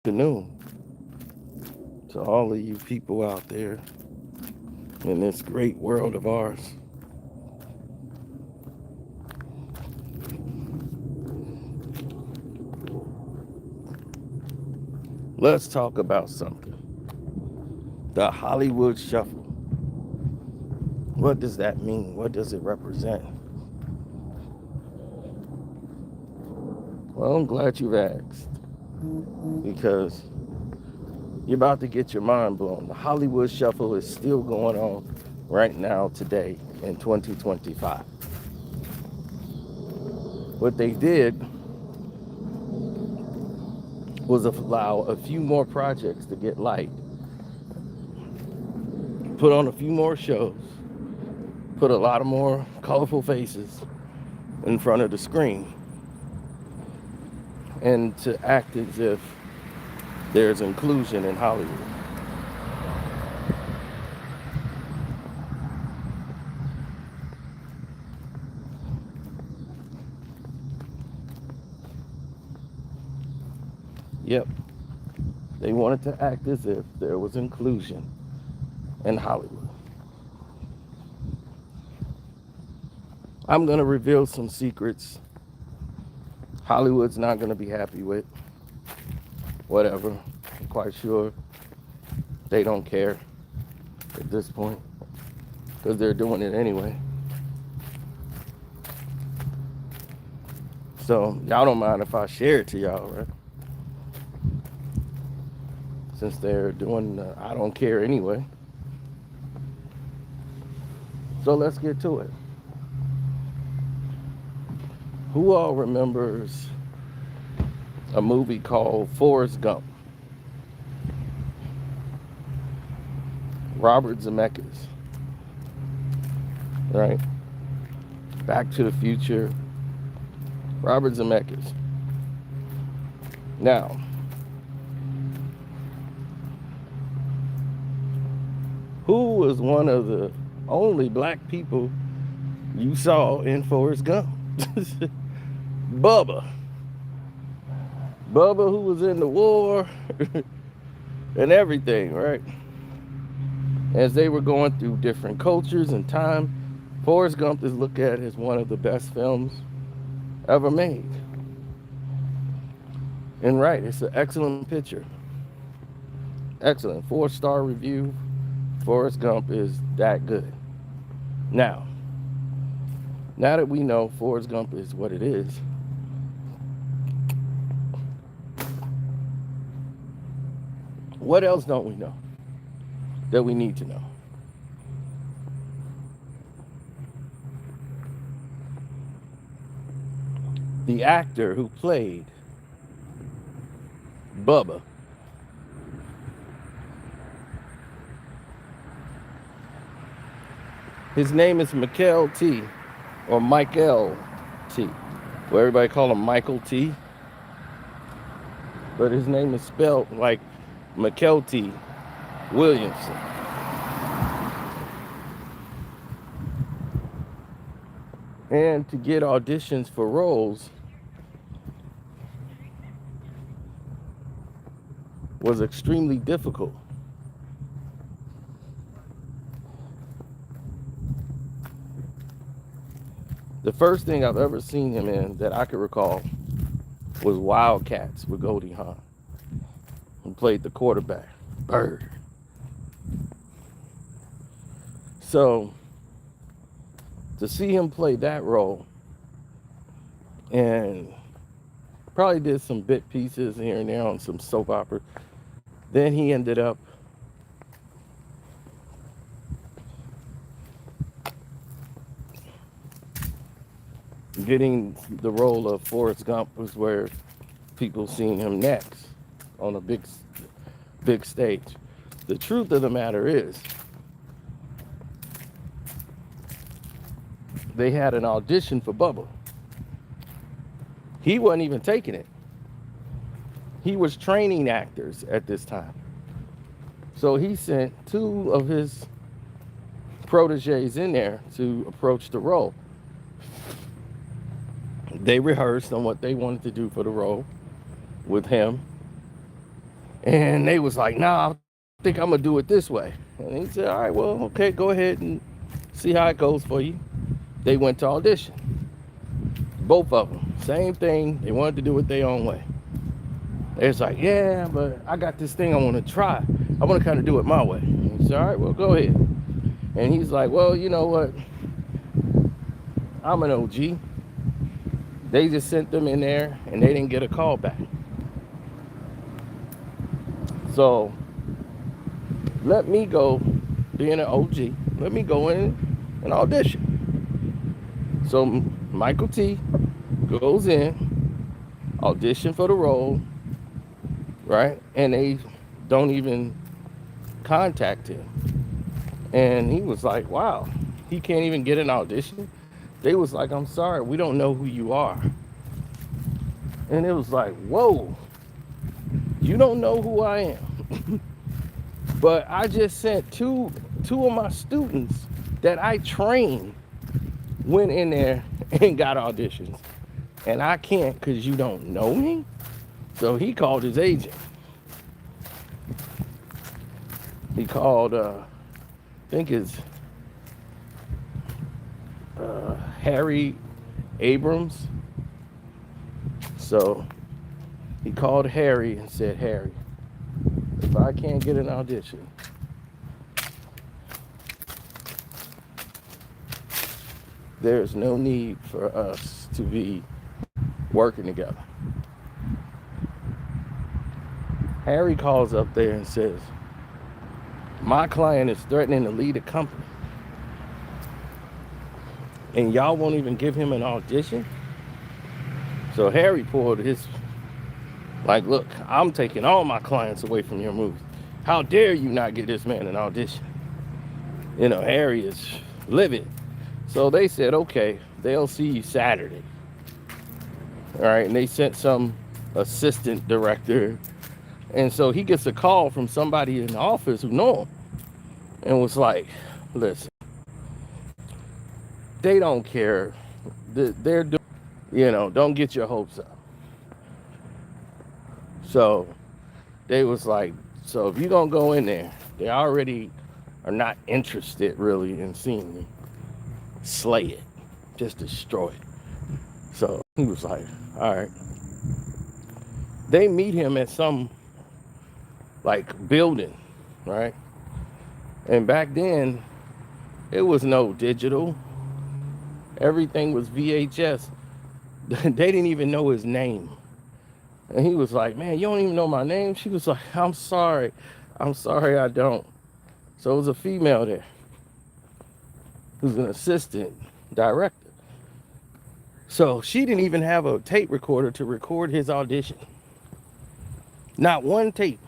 afternoon to all of you people out there in this great world of ours. Let's talk about something. The Hollywood Shuffle. What does that mean? What does it represent? Well, I'm glad you've asked, because you're about to get your mind blown. The Hollywood Shuffle is still going on right now, today, in 2025. What they did was allow a few more projects to get light, put on a few more shows, put a lot of more colorful faces in front of the screen, and to act as if there's inclusion in Hollywood. Yep, they wanted to act as if there was inclusion in Hollywood. I'm going to reveal some secrets Hollywood's not going to be happy with. Whatever. I'm quite sure they don't care at this point, because they're doing it anyway. So y'all don't mind if I share it to y'all, right? Since they're doing I don't care anyway. So let's get to it. Who all remembers a movie called Forrest Gump? Robert Zemeckis, right? Back to the Future. Robert Zemeckis. Now, who was one of the only black people you saw in Forrest Gump? Bubba. Bubba, who was in the war and everything, right? As they were going through different cultures and time, Forrest Gump is looked at as one of the best films ever made. And right, it's an excellent picture. Excellent. 4-star review. Forrest Gump is that good. Now that we know Forrest Gump is what it is, what else don't we know that we need to know? The actor who played Bubba his name is Michael T. or Michael T. Well, everybody call him Michael T. But his name is spelled like Michael T. Williamson. And to get auditions for roles was extremely difficult. The first thing I've ever seen him in that I could recall was Wildcats with Goldie Hawn, who played the quarterback, Bird. So to see him play that role, and probably did some bit pieces here and there on some soap opera, then he ended up getting the role of Forrest Gump, was where people seen him next on a big stage. The truth of the matter is, they had an audition for Bubba. He wasn't even taking it. He was training actors at this time. So he sent 2 of his proteges in there to approach the role. They rehearsed on what they wanted to do for the role with him. And they was like, nah, I think I'm gonna do it this way. And he said, all right, well, okay, go ahead and see how it goes for you. They went to audition. Both of them, same thing. They wanted to do it their own way. They was like, yeah, but I got this thing I want to try. I want to kind of do it my way. And he said, all right, well, go ahead. And he's like, well, you know what? I'm an OG. They just sent them in there and they didn't get a call back. So let me go, being an OG, let me go in and audition. So Michael T goes in, audition for the role, right? And they don't even contact him. And he was like, wow, he can't even get an audition. They was like, I'm sorry, we don't know who you are. And it was like, whoa, you don't know who I am. But I just sent two of my students that I trained went in there and got auditions. And I can't because you don't know me? So he called his agent. He called, I think it's Harry Abrams. So he called Harry and said, Harry, if I can't get an audition, there's no need for us to be working together. Harry calls up there and says, my client is threatening to leave the company. And y'all won't even give him an audition? So Harry pulled his, like, look, I'm taking all my clients away from your movie. How dare you not give this man an audition? You know, Harry is livid. So they said, okay, they'll see you Saturday. All right, and they sent some assistant director. And so he gets a call from somebody in the office who know him and was like, listen, they don't care. They're doing, you know, don't get your hopes up. So they was like, so if you're going to go in there, they already are not interested really in seeing you. Slay it. Just destroy it. So he was like, all right. They meet him at some like building, right? And back then, it was no digital. Everything was VHS. They didn't even know his name. And he was like, man, you don't even know my name? She was like, I'm sorry. I'm sorry, I don't. So it was a female there who's an assistant director. So she didn't even have a tape recorder to record his audition. Not one tape.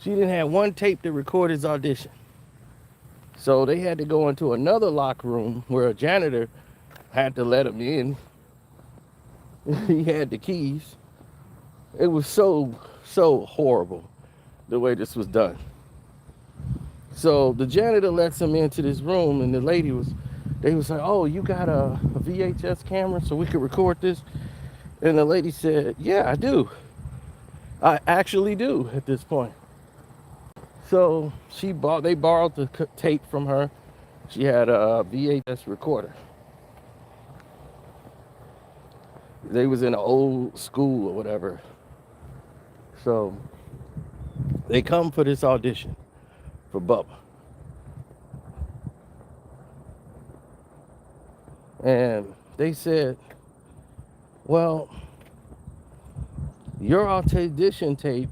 She didn't have one tape to record his audition. So they had to go into another locker room where a janitor had to let him in. He had the keys. It was so horrible the way this was done. So the janitor lets him into this room, and the lady they was like, oh, you got a VHS camera so we could record this? And the lady said, yeah, I do. I actually do at this point. So they borrowed the tape from her. She had a VHS recorder. They was in an old school or whatever. So they come for this audition for Bubba. And they said, well, your audition tape,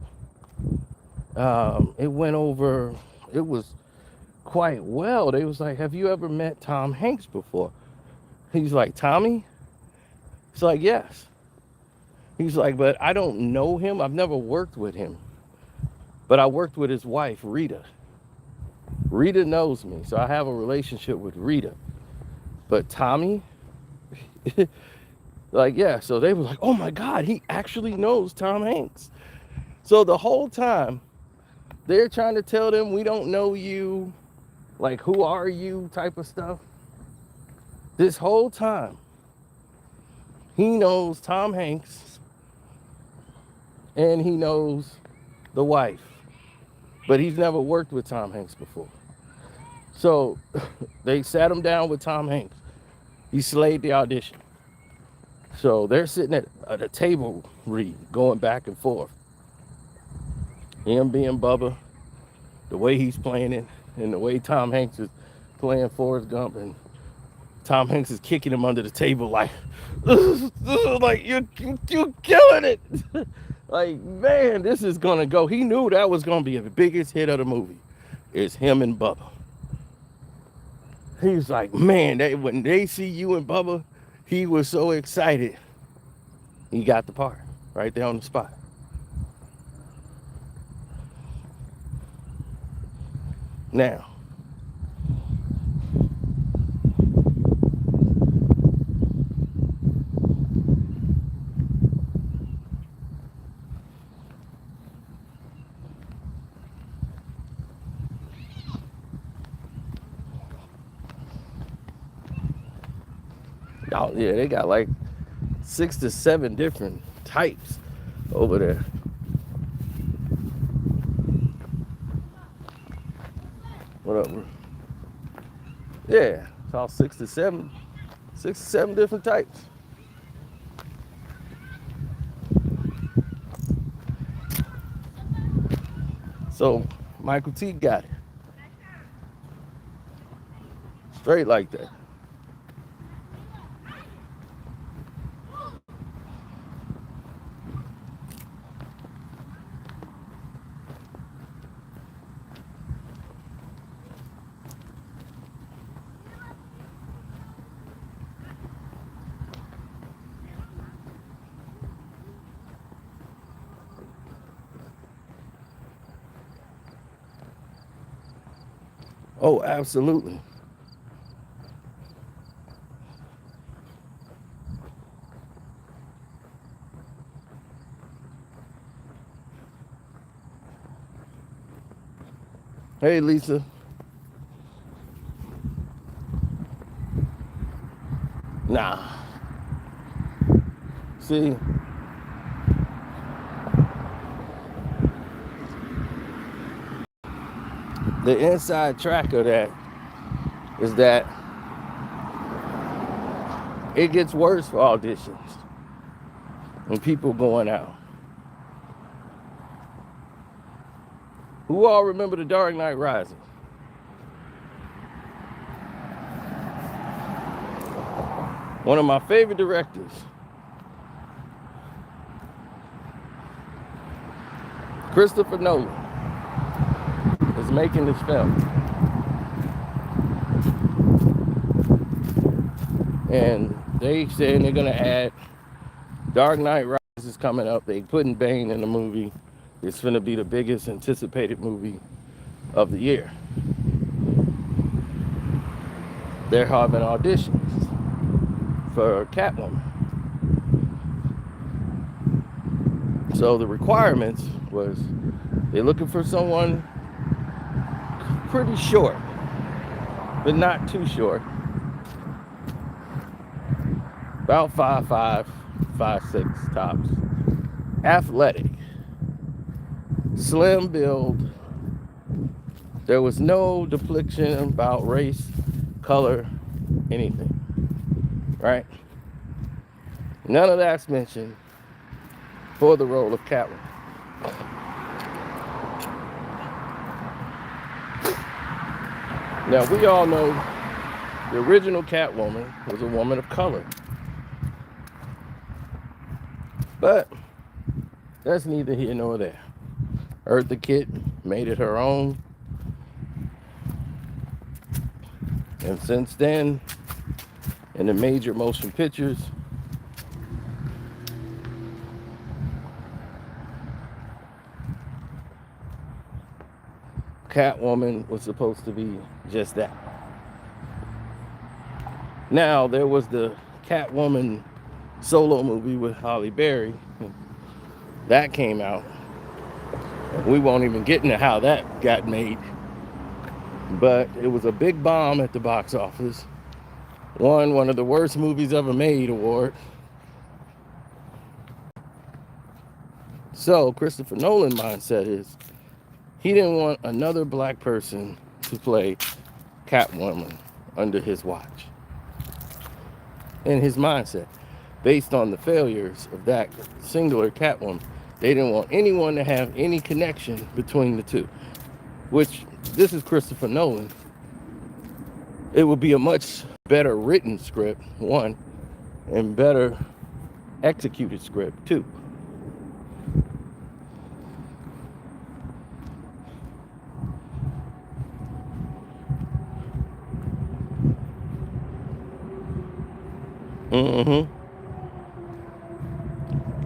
it went over, it was quite well. They was like, have you ever met Tom Hanks before? He's like, Tommy? It's like, yes. He's like, but I don't know him. I've never worked with him. But I worked with his wife, Rita. Rita knows me, so I have a relationship with Rita. But Tommy? Like, yeah. So they were like, oh my God, he actually knows Tom Hanks. So the whole time, they're trying to tell them, we don't know you. Like, who are you type of stuff. This whole time, he knows Tom Hanks and he knows the wife, but he's never worked with Tom Hanks before. So they sat him down with Tom Hanks. He slayed the audition. So they're sitting at a table read, going back and forth. Him being Bubba, the way he's playing it, and the way Tom Hanks is playing Forrest Gump, and Tom Hanks is kicking him under the table like, like you're killing it. Like, man, this is gonna go. He knew that was gonna be the biggest hit of the movie. It's him and Bubba. He was like, man, when they see you and Bubba, he was so excited. He got the part right there on the spot. Now, oh yeah, they got like 6 to 7 different types over there. What up, bro? Yeah, it's all 6 to 7 different types. So Michael T got it straight like that. Oh, absolutely. Hey, Lisa. Nah. See, the inside track of that is that it gets worse for auditions and people going out. Who all remember The Dark Knight Rises? One of my favorite directors. Christopher Nolan is making this film. And they saying they're gonna add Dark Knight Rises coming up. They putting Bane in the movie. It's gonna be the biggest anticipated movie of the year. They're having auditions for Catwoman. So the requirements was they're looking for someone pretty short, but not too short. About 5'5", 5'6" tops. Athletic. Slim build. There was no depiction about race, color, anything. Right? None of that's mentioned for the role of Catwoman. Now, we all know the original Catwoman was a woman of color. But that's neither here nor there. Eartha Kitt made it her own. And since then, in the major motion pictures, Catwoman was supposed to be just that. Now, there was the Catwoman solo movie with Halle Berry. That came out. We won't even get into how that got made. But it was a big bomb at the box office. Won one of the worst movies ever made award. So Christopher Nolan mindset is he didn't want another black person to play Catwoman under his watch. In his mindset, based on the failures of that singular Catwoman, they didn't want anyone to have any connection between the two. Which, this is Christopher Nolan. It would be a much better written script, one, and better executed script, two. Mm-hmm.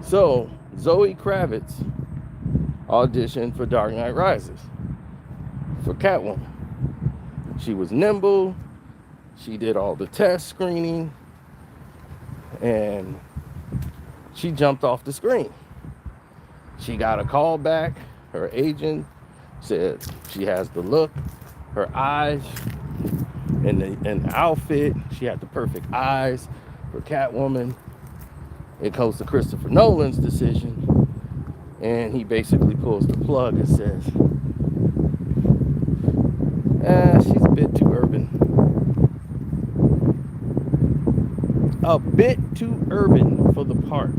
So, Zoe Kravitz auditioned for Dark Knight Rises for Catwoman. She was nimble, she did all the test screening, and she jumped off the screen. She got a call back. Her agent said she has the look, her eyes, and the outfit. She had the perfect eyes for Catwoman. It goes to Christopher Nolan's decision, and he basically pulls the plug and says, she's a bit too urban. A bit too urban for the part.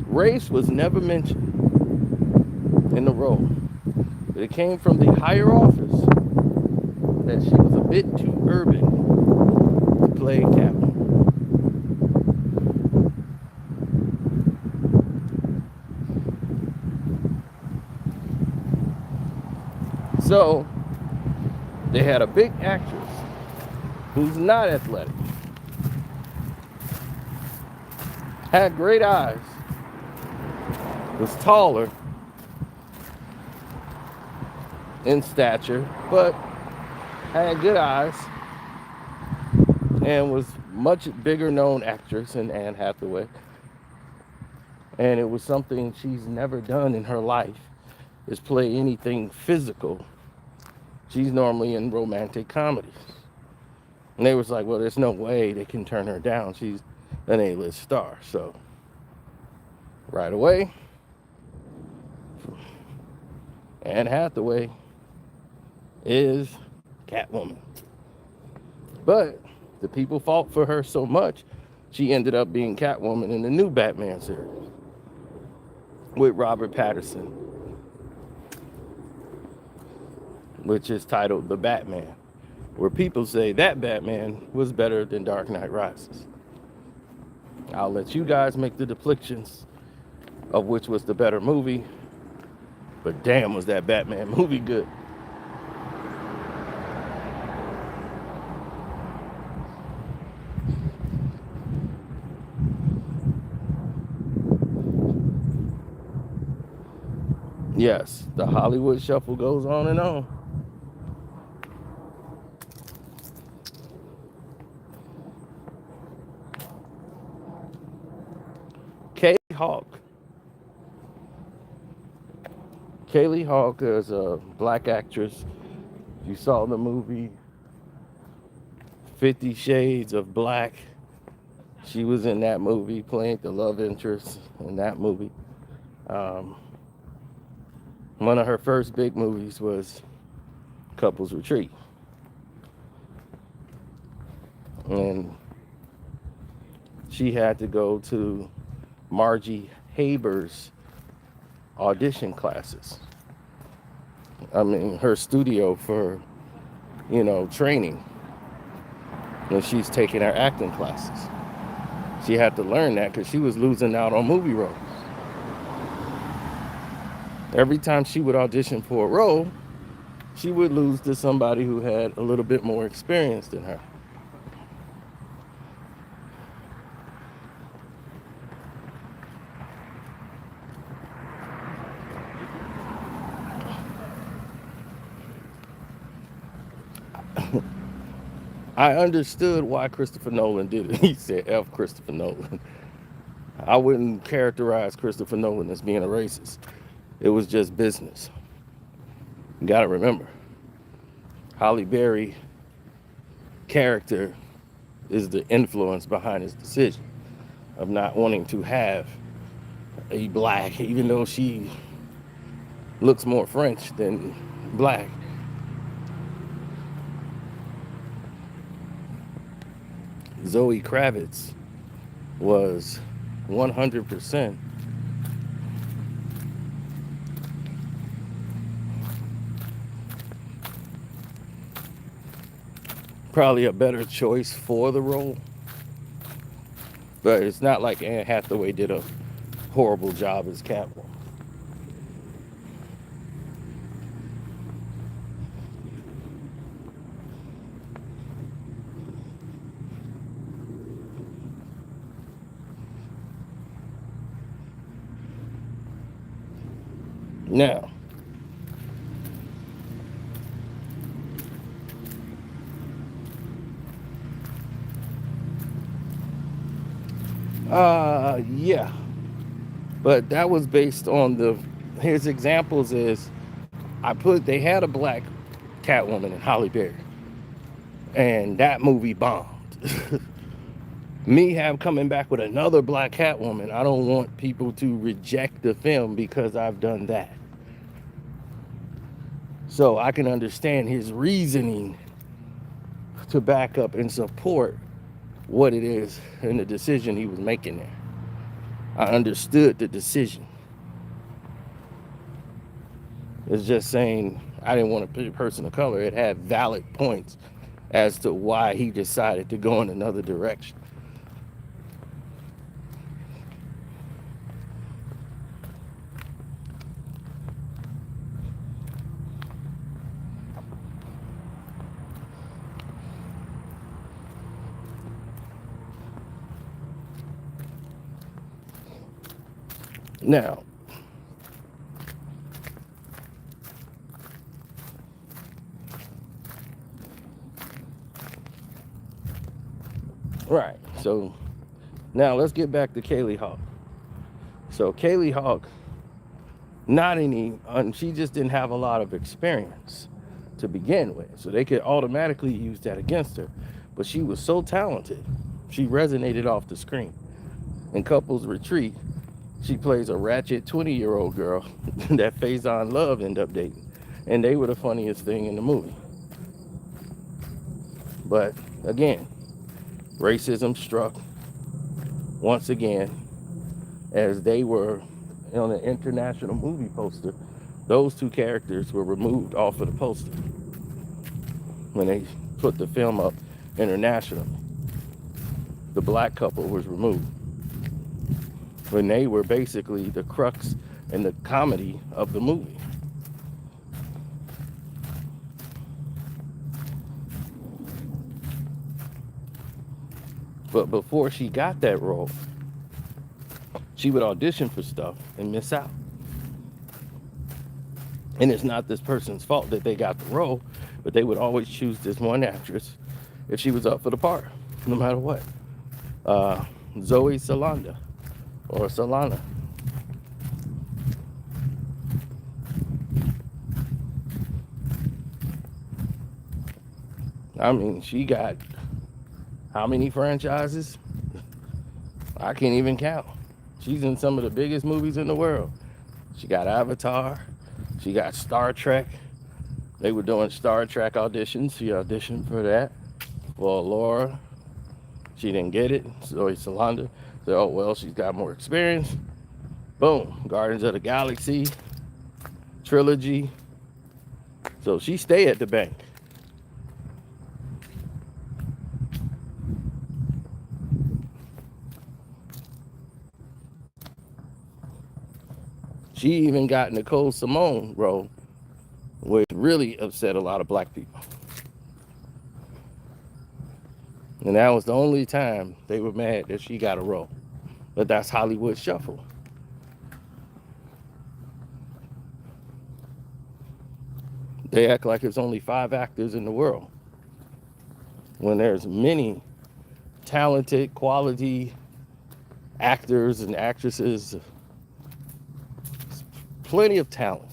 Race was never mentioned in the role, but it came from the higher office that she was a bit too urban to play Catwoman. So they had a big actress who's not athletic, had great eyes, was taller in stature, but had good eyes, and was much bigger known actress than Anne Hathaway. And it was something she's never done in her life, is play anything physical. She's normally in romantic comedies. And they was like, well, there's no way they can turn her down. She's an A-list star. So right away, Anne Hathaway is Catwoman. But the people fought for her so much, she ended up being Catwoman in the new Batman series with Robert Pattinson, which is titled The Batman, where people say that Batman was better than Dark Knight Rises. I'll let you guys make the deflections of which was the better movie, but damn, was that Batman movie good. Yes, the Hollywood shuffle goes on and on. Kaylee Hawk is a black actress. You saw the movie 50 Shades of Black. She was in that movie playing the love interest in that movie. One of her first big movies was Couples Retreat. And she had to go to Margie Haber's audition classes. I mean, her studio for, training when she's taking her acting classes. She had to learn that because she was losing out on movie roles. Every time she would audition for a role, she would lose to somebody who had a little bit more experience than her. I understood why Christopher Nolan did it. He said, F Christopher Nolan. I wouldn't characterize Christopher Nolan as being a racist. It was just business. You gotta remember, Halle Berry character is the influence behind his decision of not wanting to have a black, even though she looks more French than black. Zoe Kravitz was 100% probably a better choice for the role. But it's not like Anne Hathaway did a horrible job as Catwoman. Now, yeah, but that was based on his examples is, they had a black Catwoman in Halle Berry, and that movie bombed. Me coming back with another black Catwoman, I don't want people to reject the film because I've done that. So I can understand his reasoning to back up and support what it is and the decision he was making there. I understood the decision. It's just saying I didn't want a person of color. It had valid points as to why he decided to go in another direction. Now, right, so now let's get back to Kaylee Hawk. So Kaylee Hawk, she just didn't have a lot of experience to begin with, so they could automatically use that against her. But she was so talented, she resonated off the screen. In Couples Retreat, she plays a ratchet 20-year-old girl that Faison Love ended up dating, and they were the funniest thing in the movie. But again, racism struck once again, as they were on an international movie poster. Those two characters were removed off of the poster when they put the film up internationally. The black couple was removed when they were basically the crux and the comedy of the movie. But before she got that role, she would audition for stuff and miss out. And it's not this person's fault that they got the role, but they would always choose this one actress if she was up for the part, no matter what. Zoe Saldana, or Solana. I mean, she got how many franchises? I can't even count. She's in some of the biggest movies in the world. She got Avatar. She got Star Trek. They were doing Star Trek auditions. She auditioned for that. For Laura. She didn't get it. Zoe Saldana said, oh, well, she's got more experience. Boom. Guardians of the Galaxy. Trilogy. So she stayed at the bank. She even got Nicole Simone role, which really upset a lot of black people. And that was the only time they were mad that she got a role. But that's Hollywood Shuffle. They act like there's only 5 actors in the world, when there's many talented, quality actors and actresses. Plenty of talent.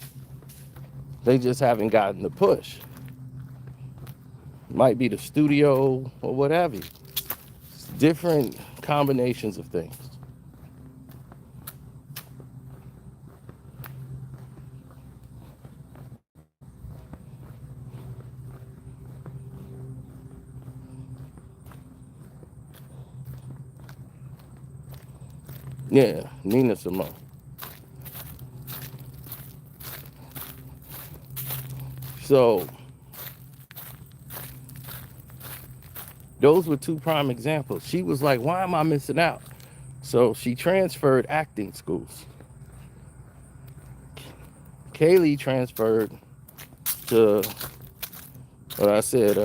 They just haven't gotten the push. Might be the studio or what have you. It's different combinations of things. Yeah, Nina Simone. So those were two prime examples. She was like, why am I missing out? So she transferred acting schools. Kaylee transferred to what I said,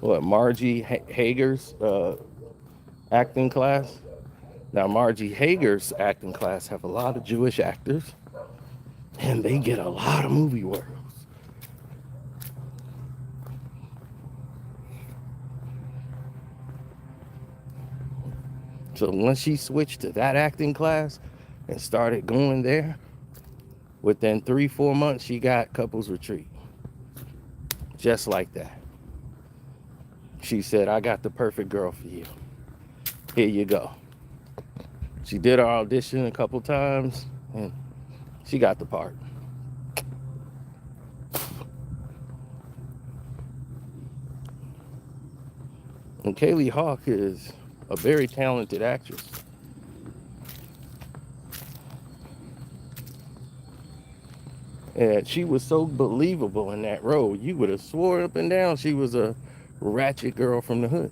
Margie Hager's acting class. Now, Margie Hager's acting class have a lot of Jewish actors, and they get a lot of movie work. So once she switched to that acting class and started going there, within 3-4 months, she got couples retreat. Just like that. She said, I got the perfect girl for you. Here you go. She did her audition a couple times, and she got the part. And Kaylee Hawk is a very talented actress. And she was so believable in that role. You would have swore up and down she was a ratchet girl from the hood.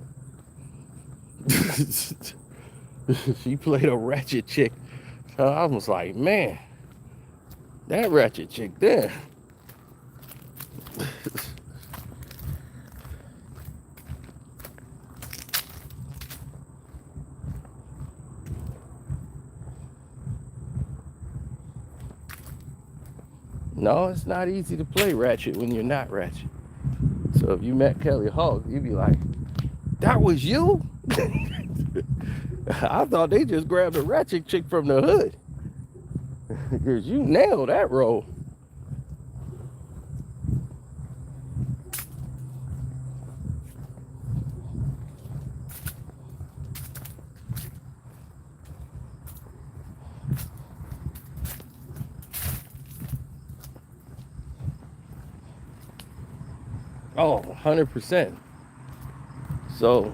She played a ratchet chick. So I was like, man, that ratchet chick there. No, it's not easy to play ratchet when you're not ratchet. So if you met Kelly Hawk, you'd be like, that was you? I thought they just grabbed a ratchet chick from the hood. Because you nailed that role. Oh, 100%. So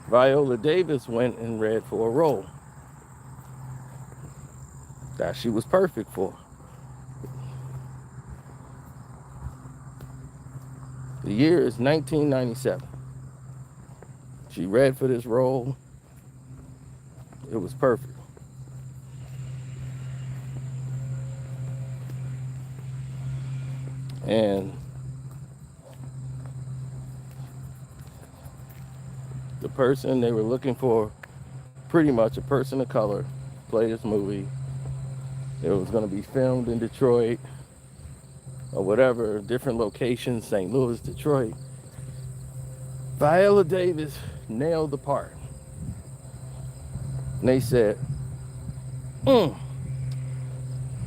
Viola Davis went and read for a role that she was perfect for. The year is 1997. She read for this role. It was perfect. And the person they were looking for, pretty much a person of color, play this movie. It was going to be filmed in Detroit or whatever, different locations, St. Louis, Detroit. Viola Davis nailed the part. And they said,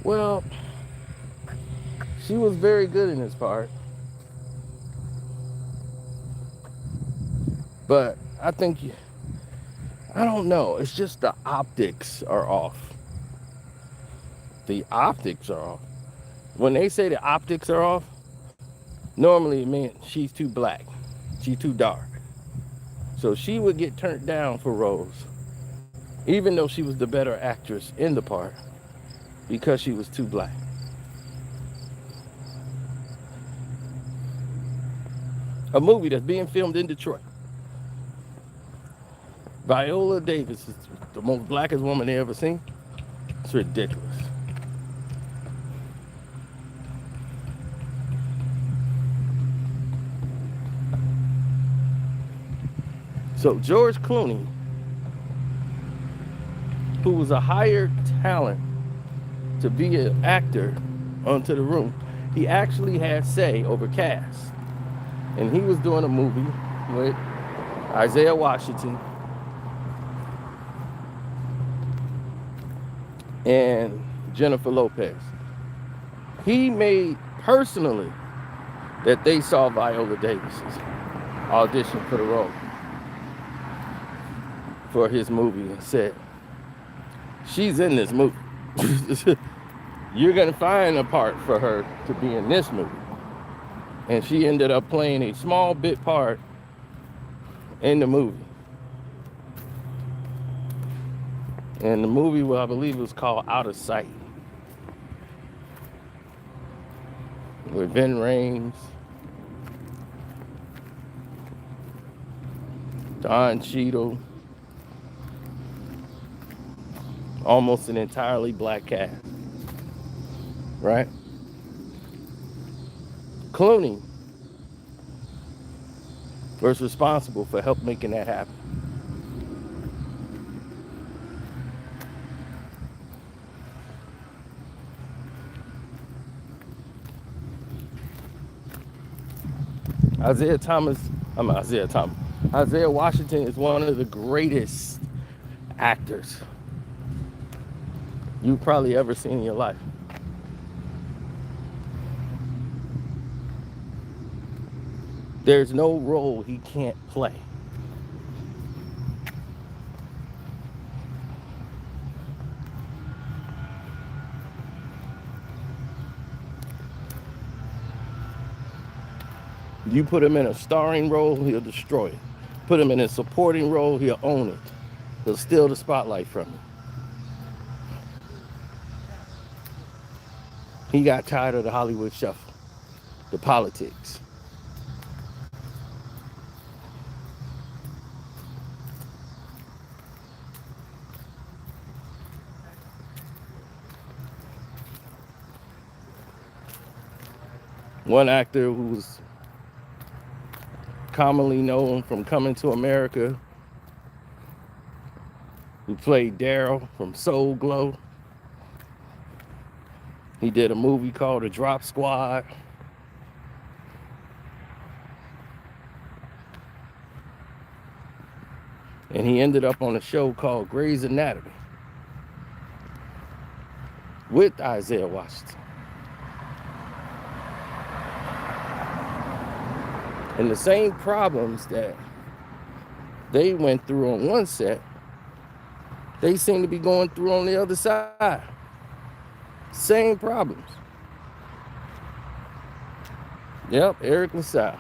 well, she was very good in this part. But I think, I don't know, it's just the optics are off. The optics are off. When they say the optics are off, normally it means she's too black. She's too dark. So she would get turned down for roles, even though she was the better actress in the part, because she was too black. A movie that's being filmed in Detroit. Viola Davis is the most blackest woman they ever seen. It's ridiculous. So George Clooney, who was a hired talent to be an actor onto the room, he actually had say over cast. And he was doing a movie with Isaiah Washington and Jennifer Lopez. He made personally that they saw Viola Davis's audition for the role for his movie and said, she's in this movie. You're gonna find a part for her to be in this movie. And she ended up playing a small bit part in the movie. And the movie, well, I believe it was called Out of Sight. With Vin Rames, Don Cheadle, almost an entirely black cast, right? Clooney was responsible for help making that happen. Isaiah Washington is one of the greatest actors you've probably ever seen in your life. There's no role he can't play. You put him in a starring role, he'll destroy it. Put him in a supporting role, he'll own it. He'll steal the spotlight from you. He got tired of the Hollywood shuffle, the politics. One actor who was commonly known from Coming to America, who played Daryl from Soul Glow. He did a movie called The Drop Squad. And he ended up on a show called Grey's Anatomy with Isaiah Washington. And the same problems that they went through on one set, they seem to be going through on the other side. Same problems. Yep, Eric LaSalle.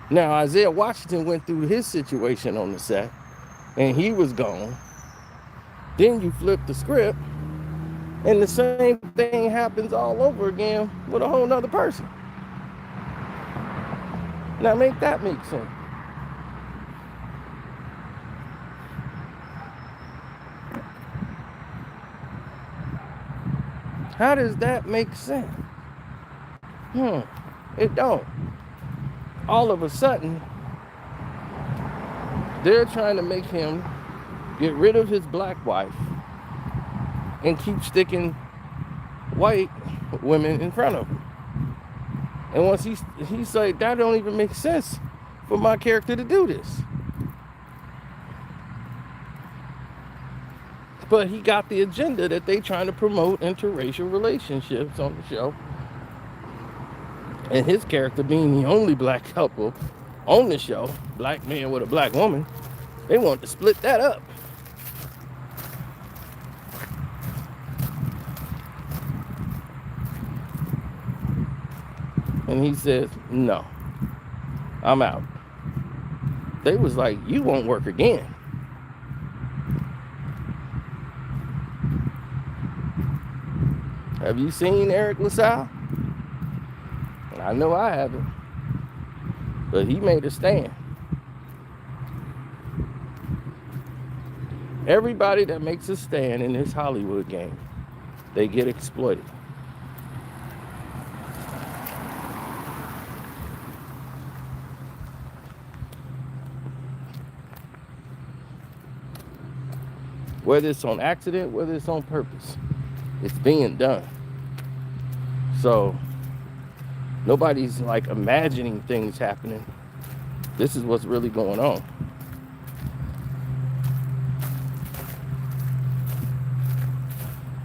Now, Isaiah Washington went through his situation on the set, and he was gone. Then you flip the script, and the same thing happens all over again with a whole nother person. Now, make that make sense. How does that make sense? It don't. All of a sudden, they're trying to make him get rid of his black wife and keep sticking white women in front of him. And once he's like, that don't even make sense for my character to do this. But he got the agenda that they trying to promote interracial relationships on the show. And his character being the only black couple on the show, black man with a black woman, they want to split that up. And he says, no, I'm out. They was like, you won't work again. Have you seen Eric LaSalle? I know I haven't. But he made a stand. Everybody that makes a stand in this Hollywood game, they get exploited. Whether it's on accident, whether it's on purpose, it's being done. So nobody's like imagining things happening. This is what's really going on.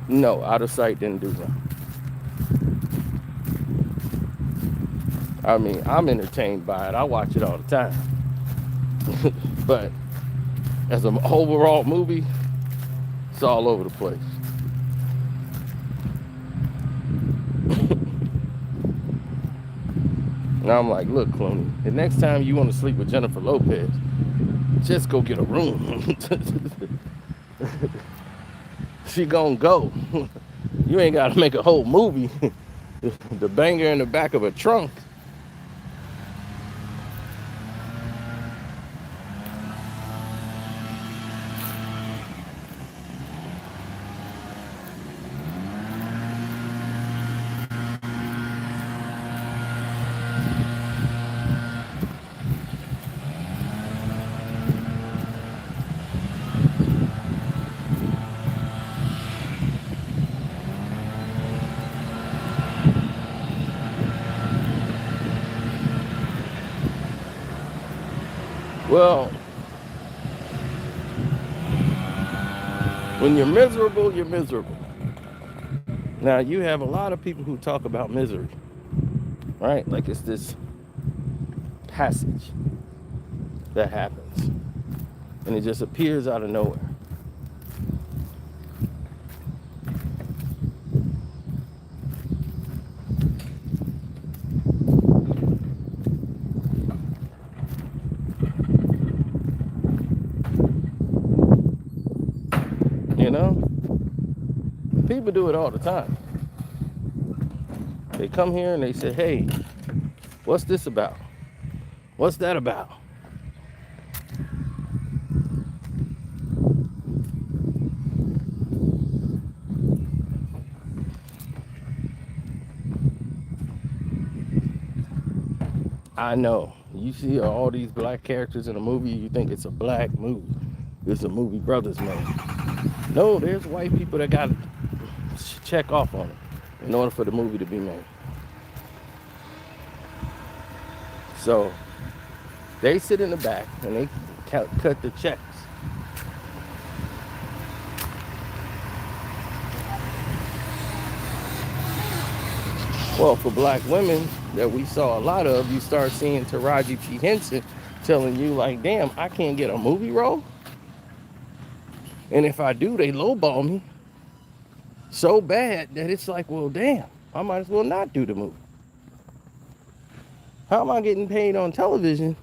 No, Out of Sight didn't do that. I mean, I'm entertained by it. I watch it all the time. But as an overall movie, It's all over the place. And I'm like, look, Clooney, the next time you want to sleep with Jennifer Lopez, just go get a room. She gonna go. You ain't gotta make a whole movie. The banger in the back of a trunk. Well, when you're miserable, you're miserable. Now, you have a lot of people who talk about misery, right? Like it's this passage that happens, and it just appears out of nowhere. You know? People do it all the time. They come here and they say, hey, what's this about? What's that about? I know. You see all these black characters in a movie, you think it's a black movie. It's a movie brothers made. No, there's white people that got to check off on it in order for the movie to be made. So they sit in the back and they cut the checks. Well, for black women that we saw a lot of, you start seeing Taraji P. Henson telling you like, damn, I can't get a movie role. And if I do, they lowball me so bad that it's like, well, damn, I might as well not do the movie. How am I getting paid on television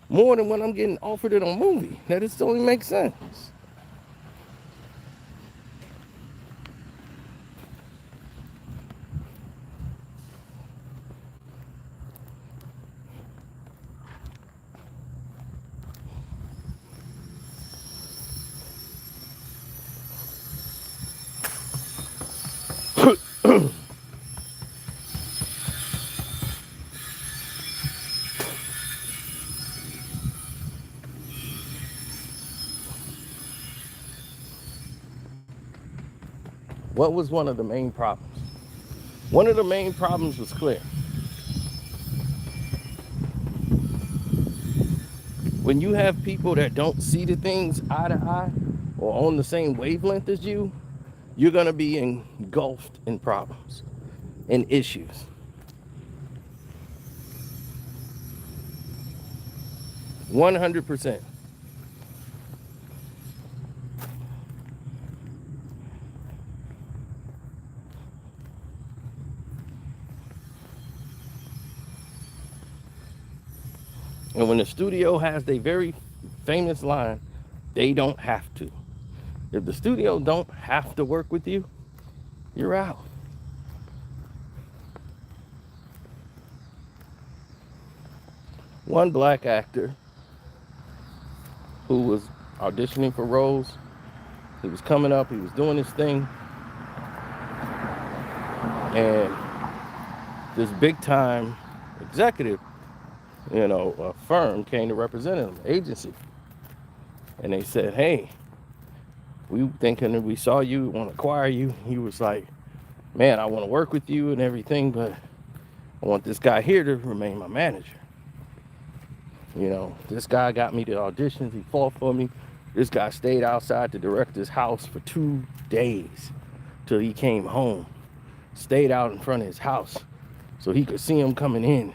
more than when I'm getting offered it on movie? That just only makes sense. What was one of the main problems? One of the main problems was clear. When you have people that don't see the things eye to eye or on the same wavelength as you, you're going to be engulfed in problems and issues. %. And when the studio has their very famous line, they don't have to. If the studio don't have to work with you, you're out. One black actor who was auditioning for roles, he was coming up, he was doing his thing, and this big time executive, a firm came to represent him, agency. And they said, hey, we thinking that we saw you, want to acquire you. He was like, man, I want to work with you and everything, but I want this guy here to remain my manager. This guy got me the auditions. He fought for me. This guy stayed outside the director's house for 2 days till he came home. Stayed out in front of his house so he could see him coming in.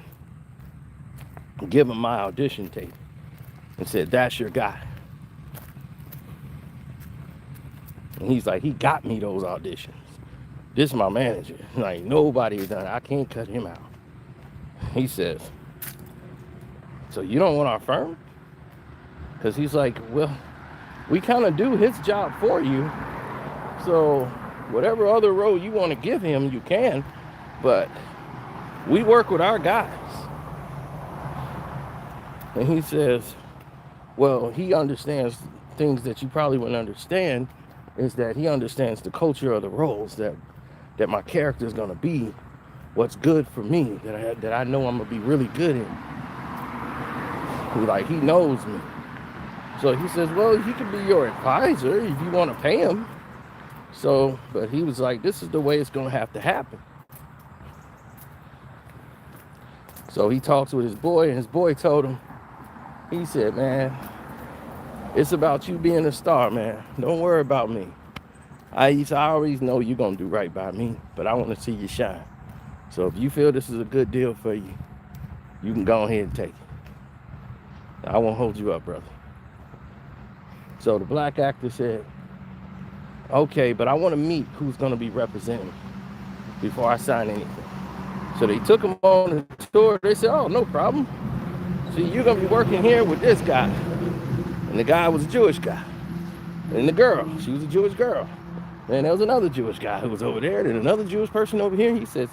Give him my audition tape and said, that's your guy. And he's like, he got me those auditions. This is my manager. Like, nobody done it. I can't cut him out. He says, so you don't want our firm? Because he's like, well, we kind of do his job for you. So whatever other role you want to give him, you can. But we work with our guys. And he says, well, he understands things that you probably wouldn't understand, is that he understands the culture of the roles, that my character is going to be what's good for me, that I know I'm going to be really good in. Like, he knows me. So he says, well, he could be your advisor if you want to pay him. So, but he was like, this is the way it's going to have to happen. So he talks with his boy, and his boy told him, he said, man, it's about you being a star, man. Don't worry about me. I always know you're going to do right by me, but I want to see you shine. So if you feel this is a good deal for you, you can go ahead and take it. I won't hold you up, brother. So the black actor said, okay, but I want to meet who's going to be representing before I sign anything. So they took him on the tour. They said, oh, no problem. See, you're going to be working here with this guy. And the guy was a Jewish guy. And the girl, she was a Jewish girl. And there was another Jewish guy who was over there, and another Jewish person over here. He says,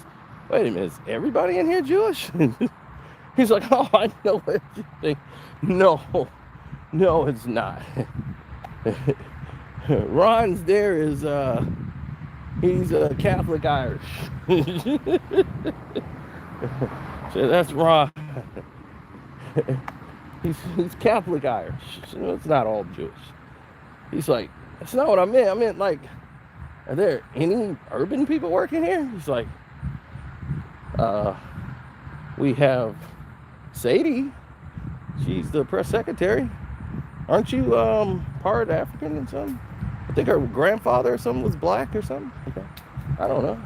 wait a minute, is everybody in here Jewish? He's like, oh, I know what you think. No, it's not. Ron's there is, he's a Catholic Irish. So that's Ron. He's Catholic Irish. So it's not all Jewish. He's like, that's not what I meant. I meant, like, are there any urban people working here? He's like, we have Sadie. She's the press secretary. Aren't you part African or something? I think her grandfather or something was black or something. Okay. I don't know.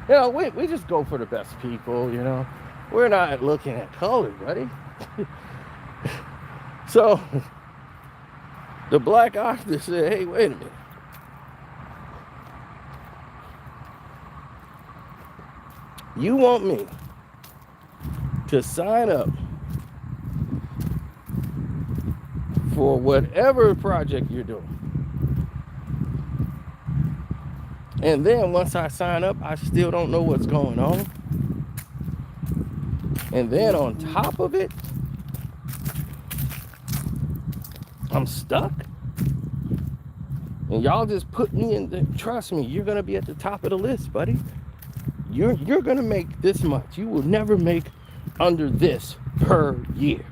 You know, we just go for the best people, you know. We're not looking at color, buddy. So the black actor said, hey, wait a minute. You want me to sign up for whatever project you're doing, and then once I sign up, I still don't know what's going on, and then on top of it, I'm stuck, and y'all just put me in trust me, you're gonna be at the top of the list, buddy. You're gonna make this much. You will never make under this per year.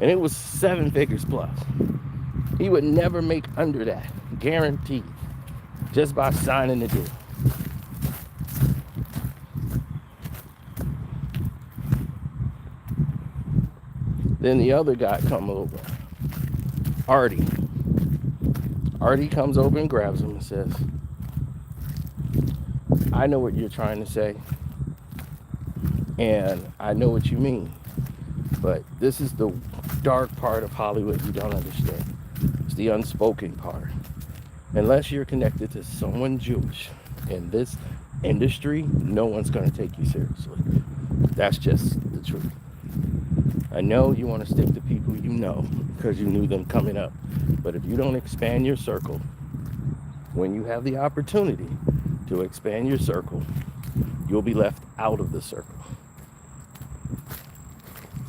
And it was 7 figures plus. He would never make under that, guaranteed, just by signing the deal. Then the other guy come over, Artie. Artie comes over and grabs him and says, I know what you're trying to say, and I know what you mean, but this is the dark part of Hollywood you don't understand. It's the unspoken part. Unless you're connected to someone Jewish in this industry, no one's going to take you seriously. That's just the truth. I know you want to stick to people you know because you knew them coming up, but if you don't expand your circle, when you have the opportunity to expand your circle, you'll be left out of the circle.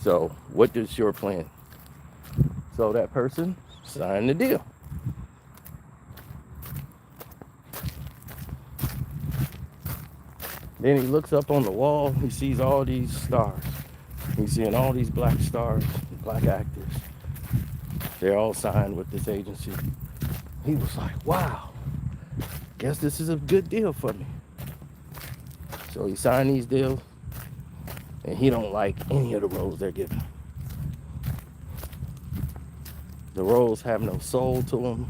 So what is your plan? So that person signed the deal. Then he looks up on the wall, he sees all these stars. He's seeing all these black stars, black actors. They're all signed with this agency. He was like, wow, guess this is a good deal for me. So he signed these deals, and he don't like any of the roles they're giving. The roles have no soul to them.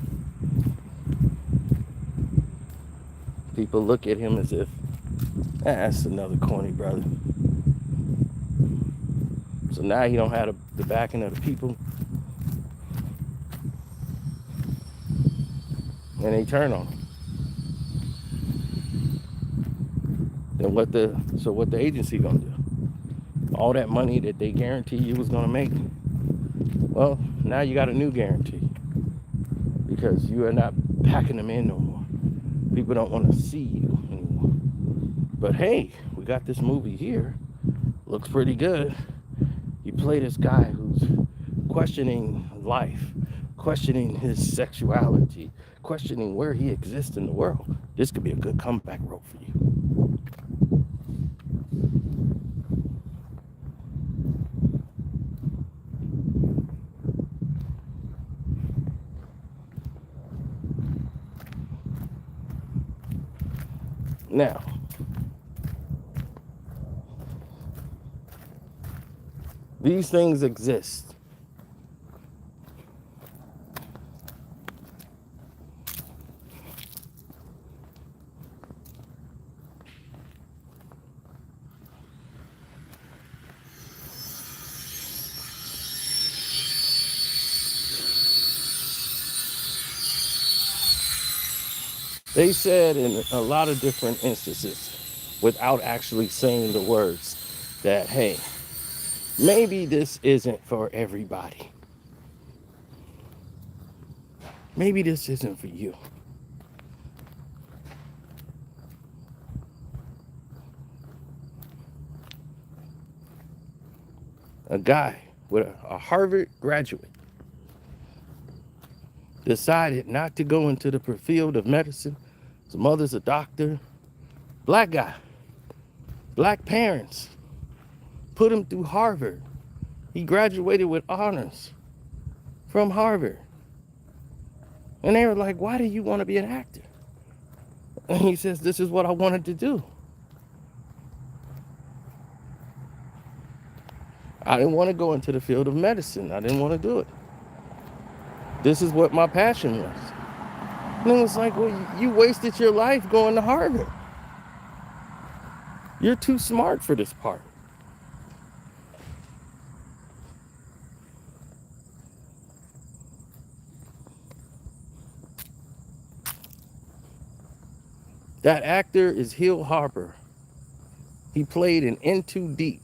People look at him as if, that's another corny brother. So now he don't have the backing of the people. and they turn on them. Then what the agency gonna do? All that money that they guarantee you was gonna make, well, now you got a new guarantee because you are not packing them in no more. People don't want to see you anymore. But hey, we got this movie here. Looks pretty good. You play this guy who's questioning life, questioning his sexuality, questioning where he exists in the world. This could be a good comeback role for you. Now, these things exist. They said in a lot of different instances, without actually saying the words, that, hey, maybe this isn't for everybody. Maybe this isn't for you. A guy with a Harvard graduate decided not to go into the field of medicine. His mother's a doctor. Black guy. Black parents put him through Harvard. He graduated with honors from Harvard. And they were like, why do you want to be an actor? And he says, this is what I wanted to do. I didn't want to go into the field of medicine. I didn't want to do it. This is what my passion was. And it was like, well, you wasted your life going to Harvard. You're too smart for this part. That actor is Hill Harper. He played in In Too Deep,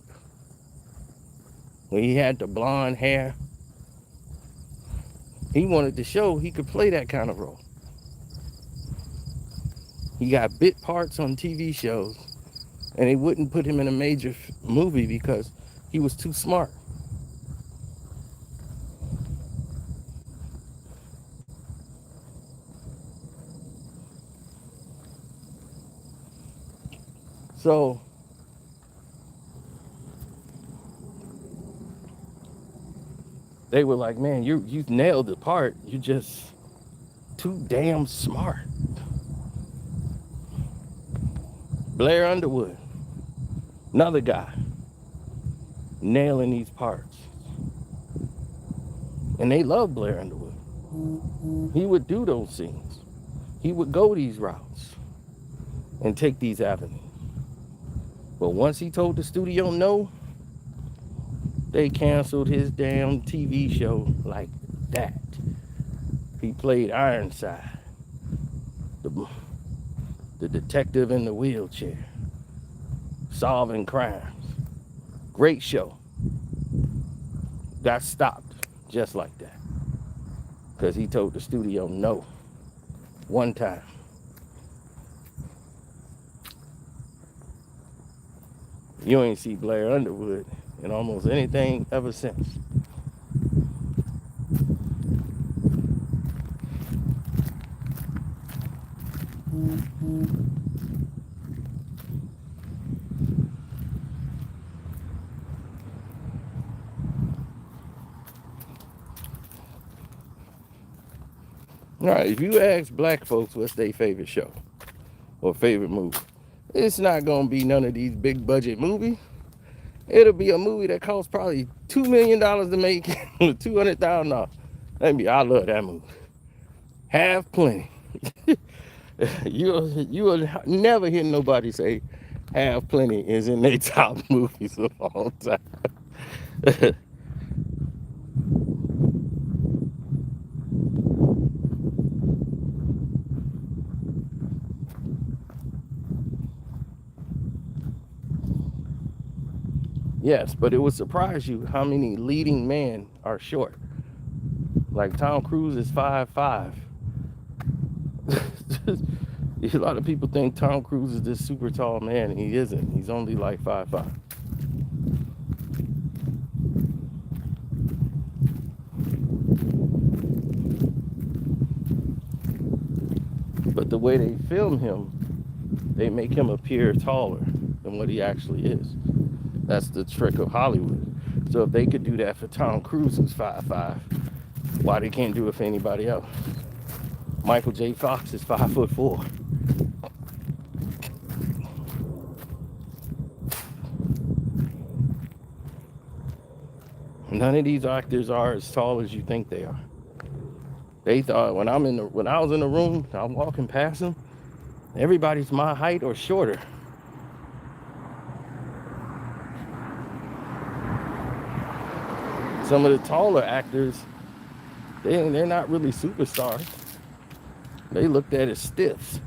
when he had the blonde hair. He wanted to show he could play that kind of role. He got bit parts on TV shows, and they wouldn't put him in a major movie because he was too smart. So they were like, man, you nailed the part. You're just too damn smart. Blair Underwood, another guy, nailing these parts. And they love Blair Underwood. He would do those scenes. He would go these routes and take these avenues. But once he told the studio no, they canceled his damn TV show like that. He played Ironside, the detective in the wheelchair, solving crimes. Great show. Got stopped just like that because he told the studio no one time. You ain't see Blair Underwood in almost anything ever since. All right, if you ask black folks what's their favorite show or favorite movie, it's not gonna be none of these big budget movies. It'll be a movie that costs probably $2 million to make, $200,000. I love that movie. Have Plenty. You'll never hear nobody say Have Plenty is in their top movies of all time. Yes, but it would surprise you how many leading men are short. Like Tom Cruise is 5'5". A lot of people think Tom Cruise is this super tall man, and he isn't. He's only like 5'5". But the way they film him, they make him appear taller than what he actually is. That's the trick of Hollywood. So if they could do that for Tom Cruise, who's 5'5", why they can't do it for anybody else? Michael J. Fox is 5'4". None of these actors are as tall as you think they are. They thought when I was in the room, I'm walking past them, everybody's my height or shorter. Some of the taller actors, they're not really superstars. They looked at as stiffs.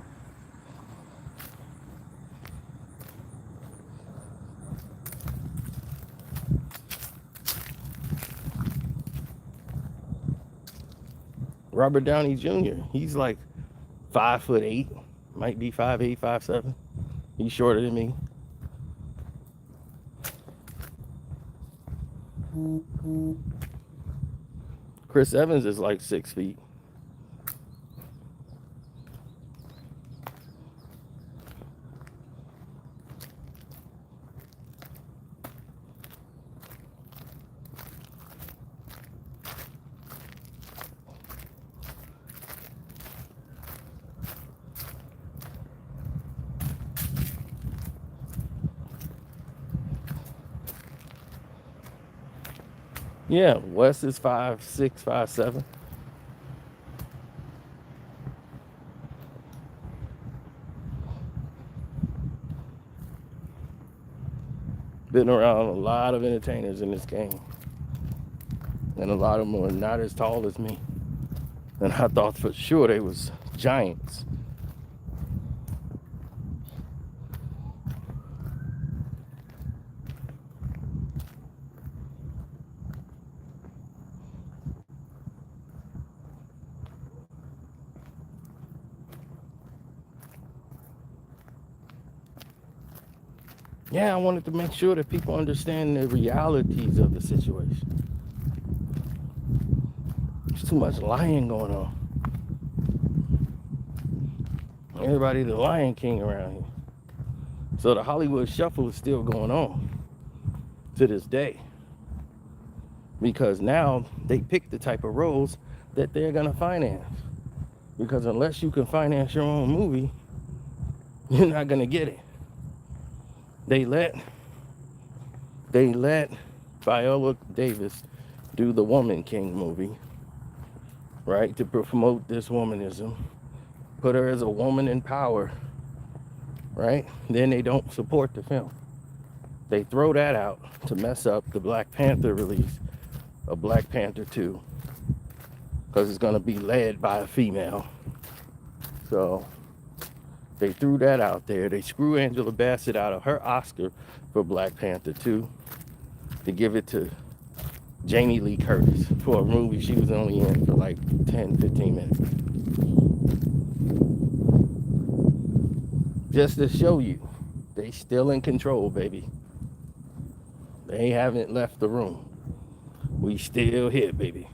Robert Downey Jr., he's like 5'8", might be 5'8", 5'7". He's shorter than me. Chris Evans is like 6 feet. Yeah, Wes is 5'6", 5'7". Been around a lot of entertainers in this game, and a lot of them are not as tall as me. And I thought for sure they was giants. Yeah, I wanted to make sure that people understand the realities of the situation. There's too much lying going on. Everybody the Lion King around here. So the Hollywood shuffle is still going on to this day. Because now they pick the type of roles that they're gonna finance. Because unless you can finance your own movie, you're not gonna get it. They let Viola Davis do the Woman King movie, right? To promote this womanism. Put her as a woman in power, right? Then they don't support the film. They throw that out to mess up the Black Panther release of Black Panther 2. Because it's gonna be led by a female. So they threw that out there. They screw Angela Bassett out of her Oscar for Black Panther 2 to give it to Jamie Lee Curtis for a movie she was only in for like 10, 15 minutes. Just to show you, they still in control, baby. They haven't left the room. We still here, baby.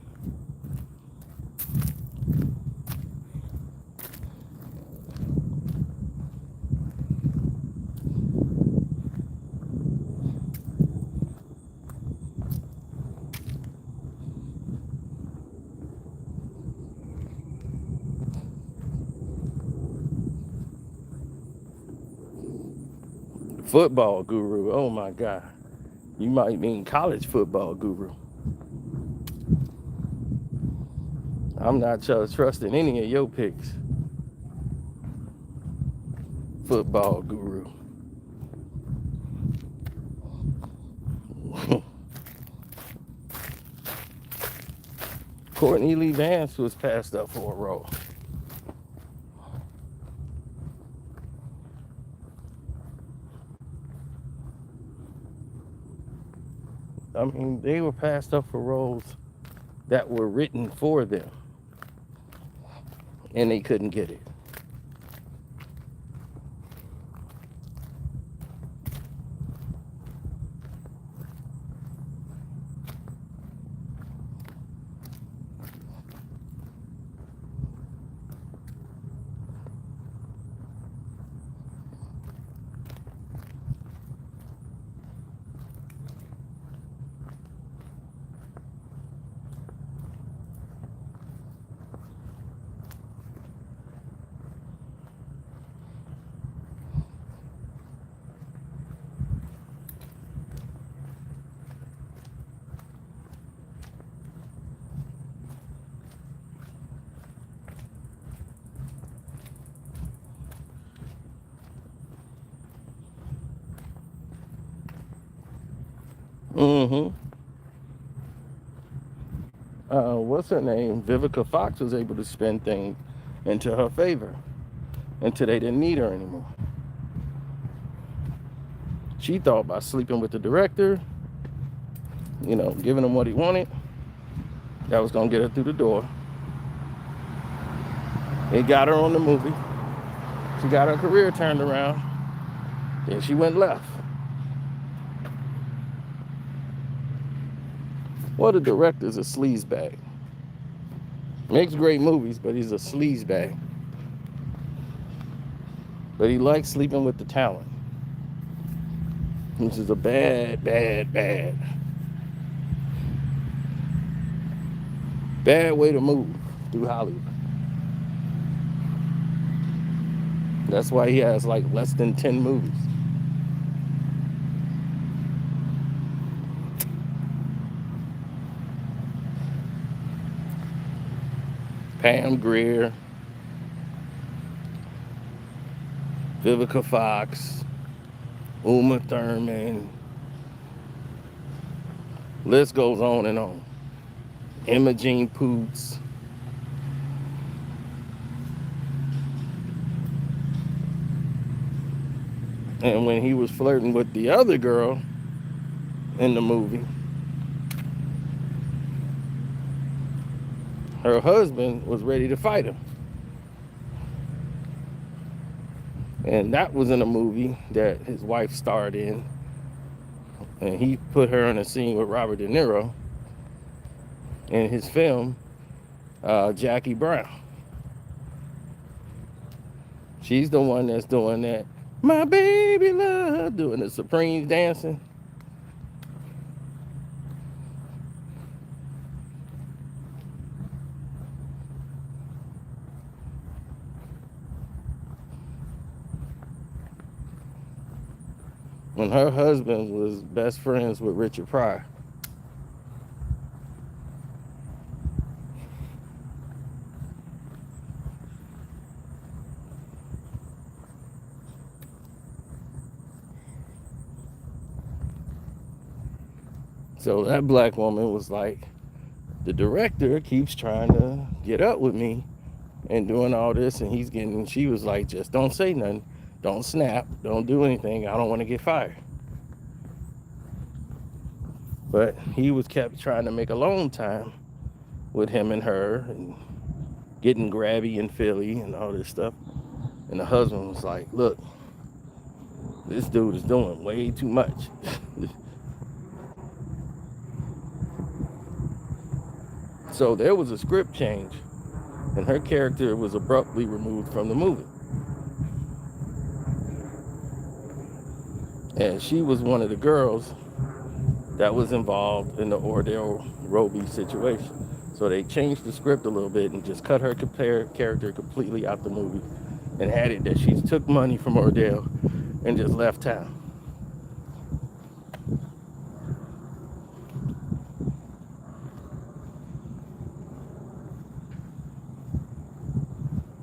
Football guru, oh my God. You might mean college football guru. I'm not trusting any of your picks. Football guru. Courtney Lee Vance was passed up for a role. I mean, they were passed up for roles that were written for them, and they couldn't get it. Mm-hmm. What's her name? Vivica Fox was able to spin things into her favor until they didn't need her anymore. She thought by sleeping with the director, giving him what he wanted, that was gonna get her through the door. It got her on the movie. She got her career turned around. Then she went left. Well, the director's a sleazebag. Makes great movies, but he's a sleazebag. But he likes sleeping with the talent, which is a bad way to move through Hollywood. That's why he has like less than 10 movies. Pam Grier, Vivica Fox, Uma Thurman, list goes on and on. Imogene Poots. And when he was flirting with the other girl in the movie, her husband was ready to fight him. And that was in a movie that his wife starred in. And he put her in a scene with Robert De Niro in his film, Jackie Brown. She's the one that's doing that, my baby love, doing the Supremes dancing. When her husband was best friends with Richard Pryor. So that black woman was like, the director keeps trying to get up with me and doing all this, and she was like, just don't say nothing. Don't snap. Don't do anything. I don't want to get fired. But he kept trying to make alone time with him and her and getting grabby in Philly and all this stuff. And the husband was like, look, this dude is doing way too much. So there was a script change, and her character was abruptly removed from the movie. And she was one of the girls that was involved in the Ordell Roby situation. So they changed the script a little bit and just cut her character completely out the movie and added that she took money from Ordell and just left town.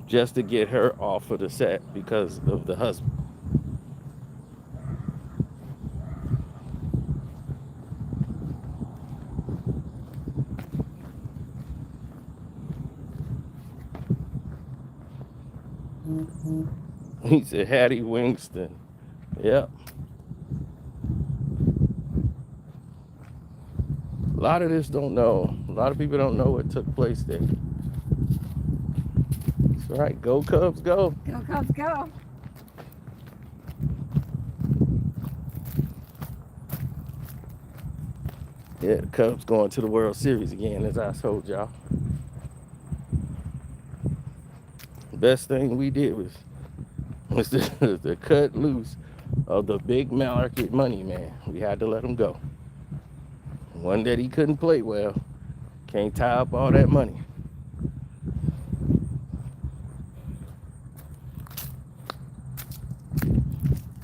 Just to get her off of the set because of the husband. He said Hattie Winston. Yep. A lot of this don't know. A lot of people don't know what took place there. That's right. Go Cubs, go. Go Cubs, go. Yeah, the Cubs going to the World Series again, as I told y'all. The best thing we did was to cut loose of the big market money man. We had to let him go. One that he couldn't play well. Can't tie up all that money.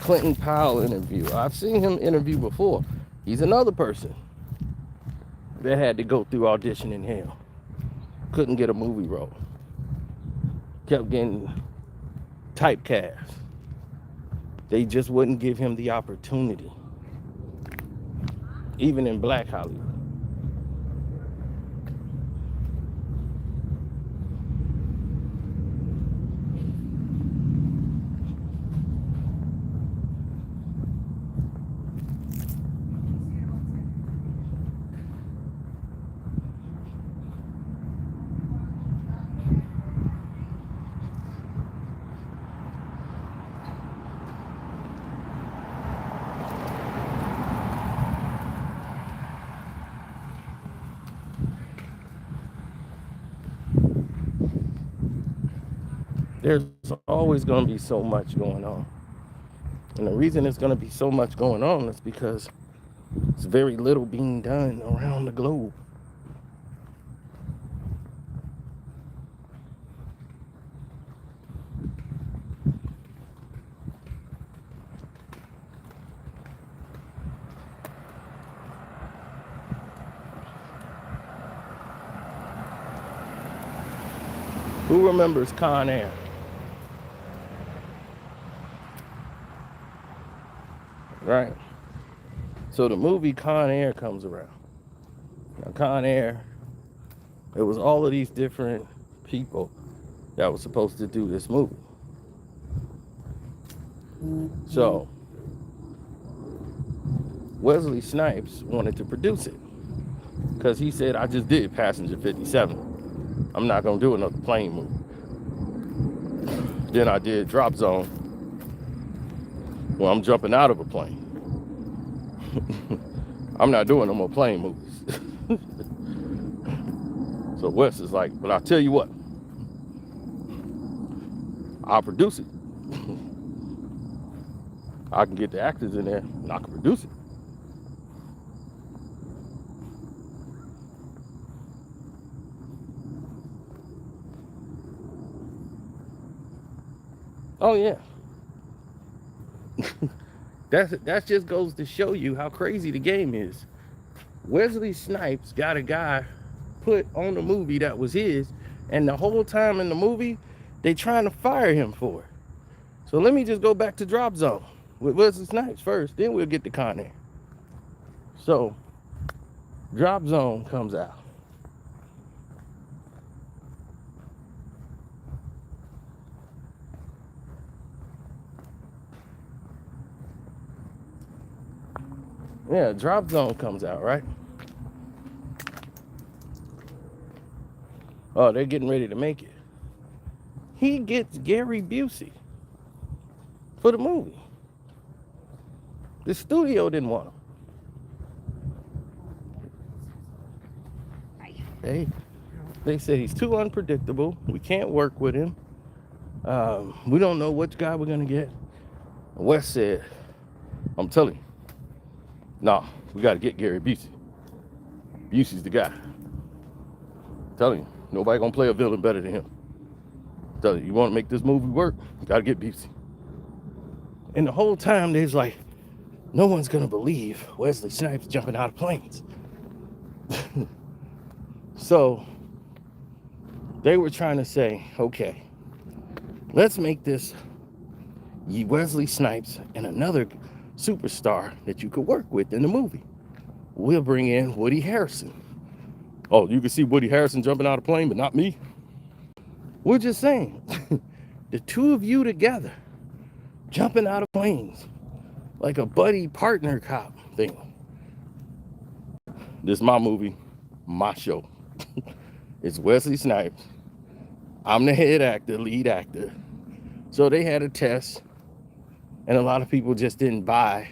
Clinton Powell interview. I've seen him interview before. He's another person that had to go through auditioning hell. Couldn't get a movie role. Kept getting typecast. They just wouldn't give him the opportunity. Even in Black Hollywood. There's always going to be so much going on. And the reason there's going to be so much going on is because there's very little being done around the globe. Who remembers Con Air? Right. So the movie Con Air comes around. Now Con Air, it was all of these different people that was supposed to do this movie. So Wesley Snipes wanted to produce it because he said, I just did Passenger 57. I'm not going to do another plane movie. Then I did Drop Zone, where I'm jumping out of a plane. I'm not doing no more plane movies. So Wes is like, but I'll tell you what, I'll produce it. I can get the actors in there and I can produce it. Oh yeah. That just goes to show you how crazy the game is. Wesley Snipes got a guy put on the movie that was his, and the whole time in the movie, they trying to fire him for it. So let me just go back to Drop Zone with Wesley Snipes first, then we'll get to Con Air. So Drop Zone comes out. Yeah, Drop Zone comes out, right? Oh, they're getting ready to make it. He gets Gary Busey for the movie. The studio didn't want him. They said he's too unpredictable. We can't work with him. We don't know which guy we're going to get. And Wes said, I'm telling you, nah, we got to get Gary Busey. Busey's the guy. I'm telling you, nobody going to play a villain better than him. I'm telling you, you want to make this movie work, you got to get Busey. And the whole time, there's like, no one's going to believe Wesley Snipes jumping out of planes. So they were trying to say, okay, let's make this Wesley Snipes and another superstar that you could work with in the movie. We'll bring in Woody Harrelson. Oh, you can see Woody Harrelson jumping out of a plane, but not me. We're just saying, the two of you together, jumping out of planes, like a buddy partner cop thing. This is my movie, my show. It's Wesley Snipes. I'm the head actor, lead actor. So they had a test, and a lot of people just didn't buy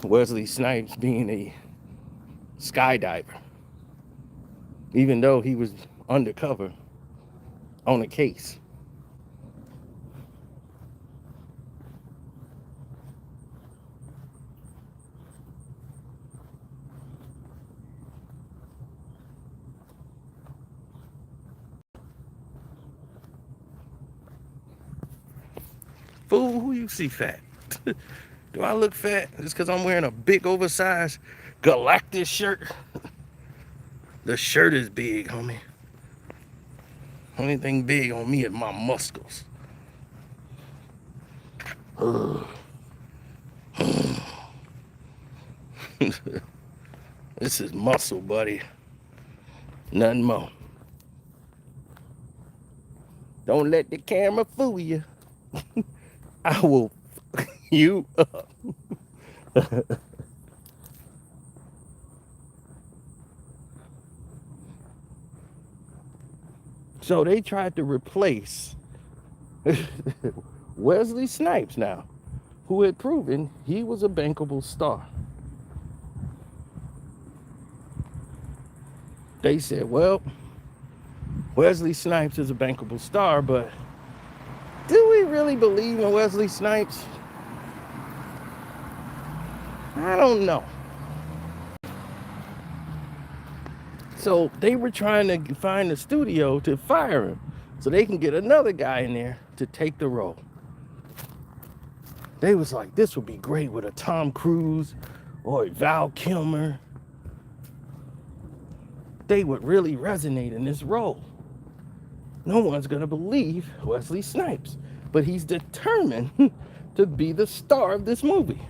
Wesley Snipes being a skydiver, even though he was undercover on a case. Fool, who you see fat? Do I look fat? It's because I'm wearing a big oversized Galactus shirt. The shirt is big, homie. Only thing big on me is my muscles. This is muscle, buddy. Nothing more. Don't let the camera fool you. I will fuck you up. So they tried to replace Wesley Snipes now, who had proven he was a bankable star. They said, well, Wesley Snipes is a bankable star, but do we really believe in Wesley Snipes? I don't know. So they were trying to find a studio to fire him so they can get another guy in there to take the role. They was like, this would be great with a Tom Cruise or a Val Kilmer. They would really resonate in this role. No one's gonna believe Wesley Snipes, but he's determined to be the star of this movie.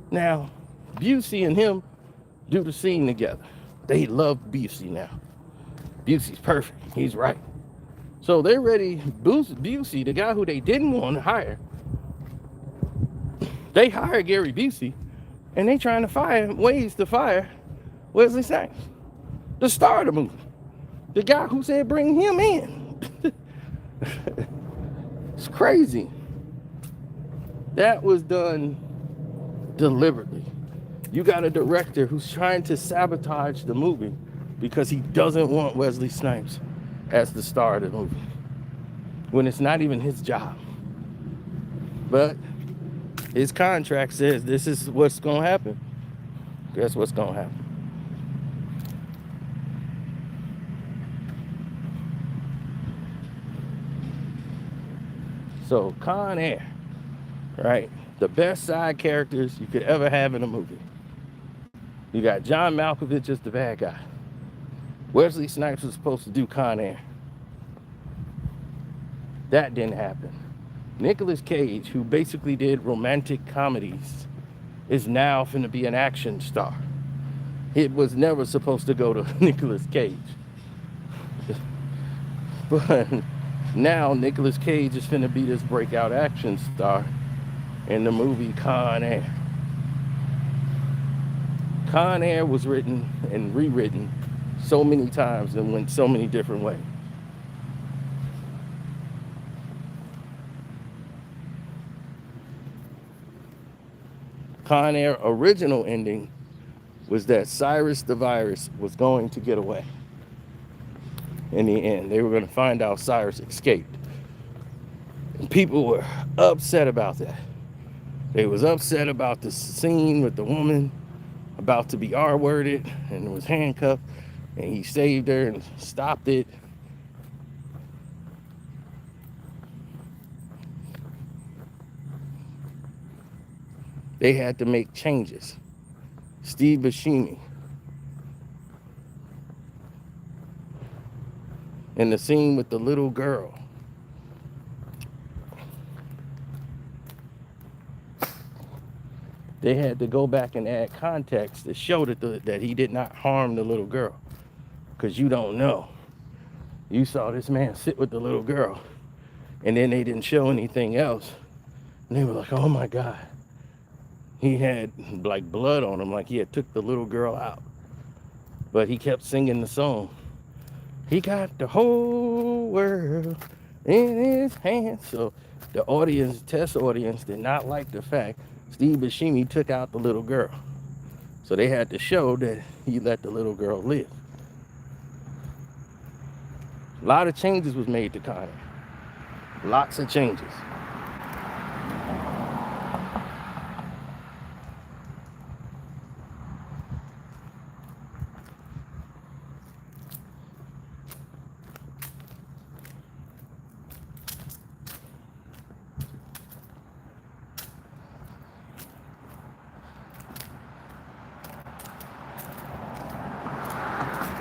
Now, Busey and him do the scene together. They love Busey now. Busey's perfect. He's right. So they're ready. Busey, the guy who they didn't want to hire, they hired Gary Busey, and they trying to find ways to fire Wesley Snipes, the star of the movie, the guy who said bring him in. It's crazy. That was done deliberately. You got a director who's trying to sabotage the movie because he doesn't want Wesley Snipes as the star of the movie, when it's not even his job. But his contract says this is what's gonna happen. Guess what's gonna happen? So Con Air, right? The best side characters you could ever have in a movie. You got John Malkovich as the bad guy. Wesley Snipes was supposed to do Con Air. That didn't happen. Nicolas Cage, who basically did romantic comedies, is now finna be an action star. It was never supposed to go to Nicolas Cage. But now Nicolas Cage is finna be this breakout action star in the movie Con Air. Con Air was written and rewritten so many times and went so many different ways. Con Air original ending was that Cyrus the Virus was going to get away. In the end, they were going to find out Cyrus escaped. And people were upset about that. They was upset about the scene with the woman about to be R-worded and was handcuffed, and he saved her and stopped it. They had to make changes. Steve Buscemi, in the scene with the little girl, they had to go back and add context to show that he did not harm the little girl. Because you don't know. You saw this man sit with the little girl, and then they didn't show anything else. And they were like, oh my God. He had like blood on him, like he had took the little girl out. But he kept singing the song. He got the whole world in his hands. So the audience, test audience, did not like the fact Steve Buscemi took out the little girl. So they had to show that he let the little girl live. A lot of changes was made to Con Air. Lots of changes.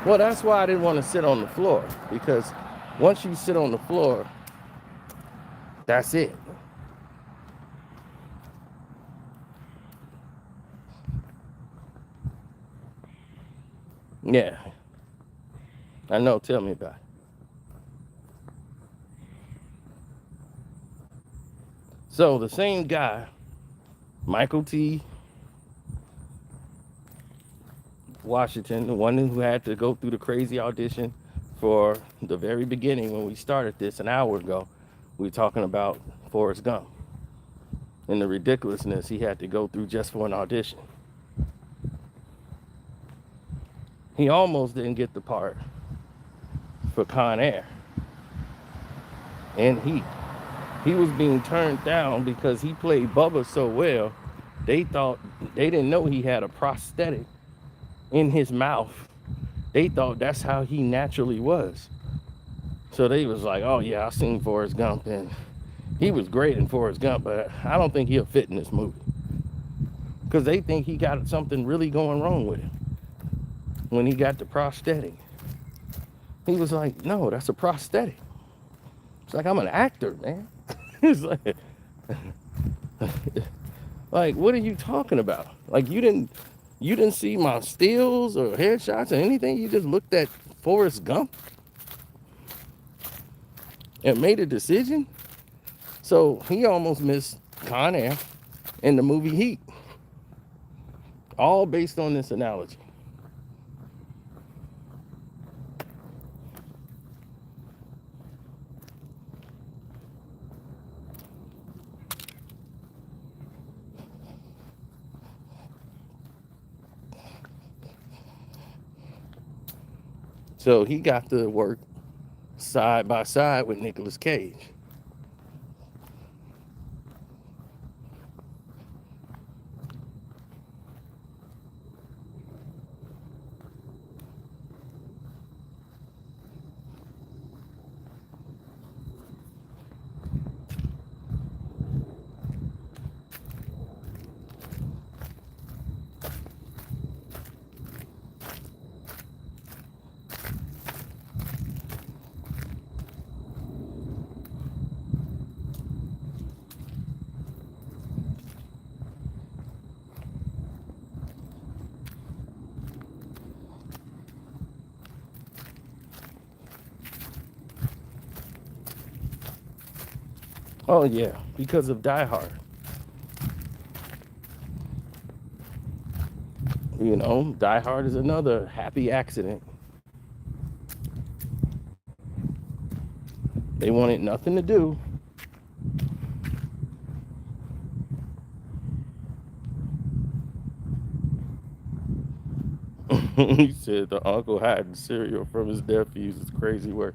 Well, that's why I didn't want to sit on the floor, because once you sit on the floor, that's it. Yeah, I know. Tell me about it. So the same guy, Michael T. Washington, the one who had to go through the crazy audition for the very beginning when we started this an hour ago, we were talking about Forrest Gump and the ridiculousness he had to go through just for an audition. He almost didn't get the part for Con Air. And he was being turned down because he played Bubba so well. They didn't know he had a prosthetic in his mouth. They thought that's how he naturally was. So they was like, oh yeah, I seen Forrest Gump and he was great in Forrest Gump, but I don't think he'll fit in this movie. Because they think he got something really going wrong with him when he got the prosthetic. He was like, no, that's a prosthetic. It's like, I'm an actor, man. It's like, what are you talking about? Like, you didn't see my stills or headshots or anything. You just looked at Forrest Gump and made a decision. So he almost missed Con Air in the movie Heat. All based on this analogy. So he got to work side by side with Nicolas Cage. Oh yeah, because of Die Hard. You know, Die Hard is another happy accident. They wanted nothing to do. He said the uncle hiding cereal from his nephews is crazy work.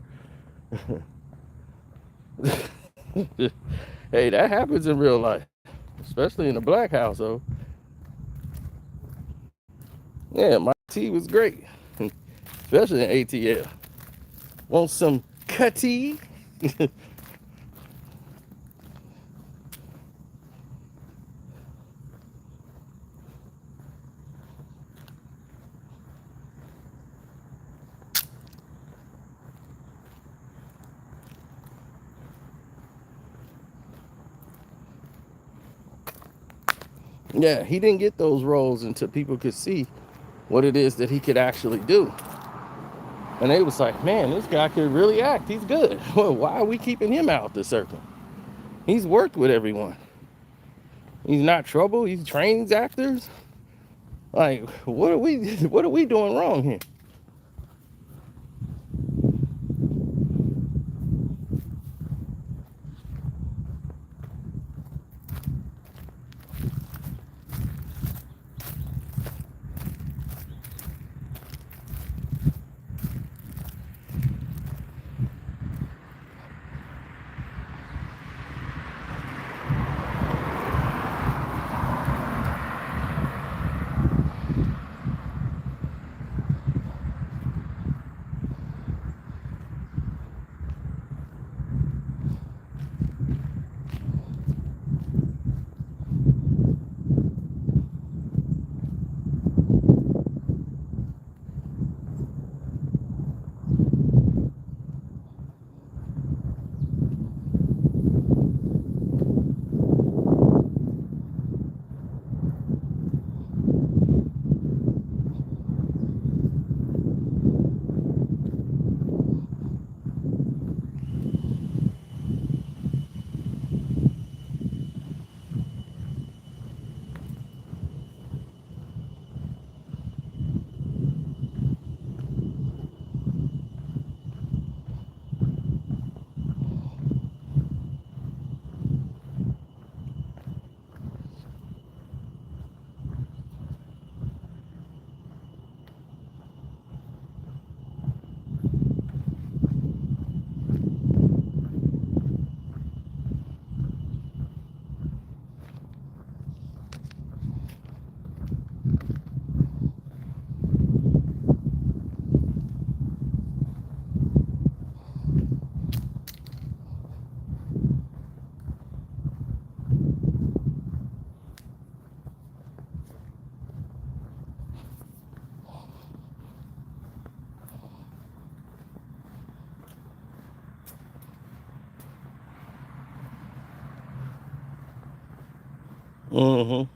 Hey, that happens in real life, especially in a black household. Yeah, my tea was great, especially in ATL. Want some cutty? Yeah, he didn't get those roles until people could see what it is that he could actually do. And they was like, man, this guy could really act. He's good. Well, why are we keeping him out the circle? He's worked with everyone. He's not trouble. He trains actors. Like, what are we doing wrong here? Mm-hmm.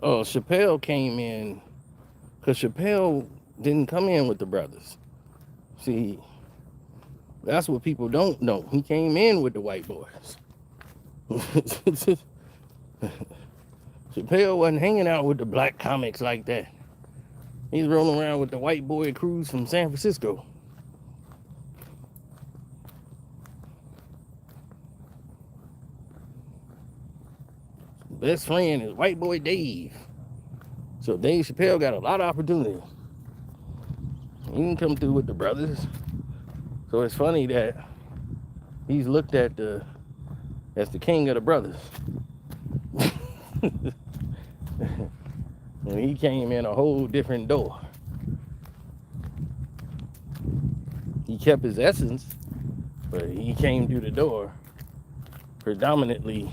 Oh, Chappelle came in because Chappelle didn't come in with the brothers. See, that's what people don't know. He came in with the white boys. Chappelle wasn't hanging out with the black comics like that. He's rolling around with the white boy crews from San Francisco. Best friend is white boy Dave. So Dave Chappelle got a lot of opportunity. He didn't come through with the brothers. So it's funny that he's looked at as the king of the brothers. And he came in a whole different door. He kept his essence, but he came through the door predominantly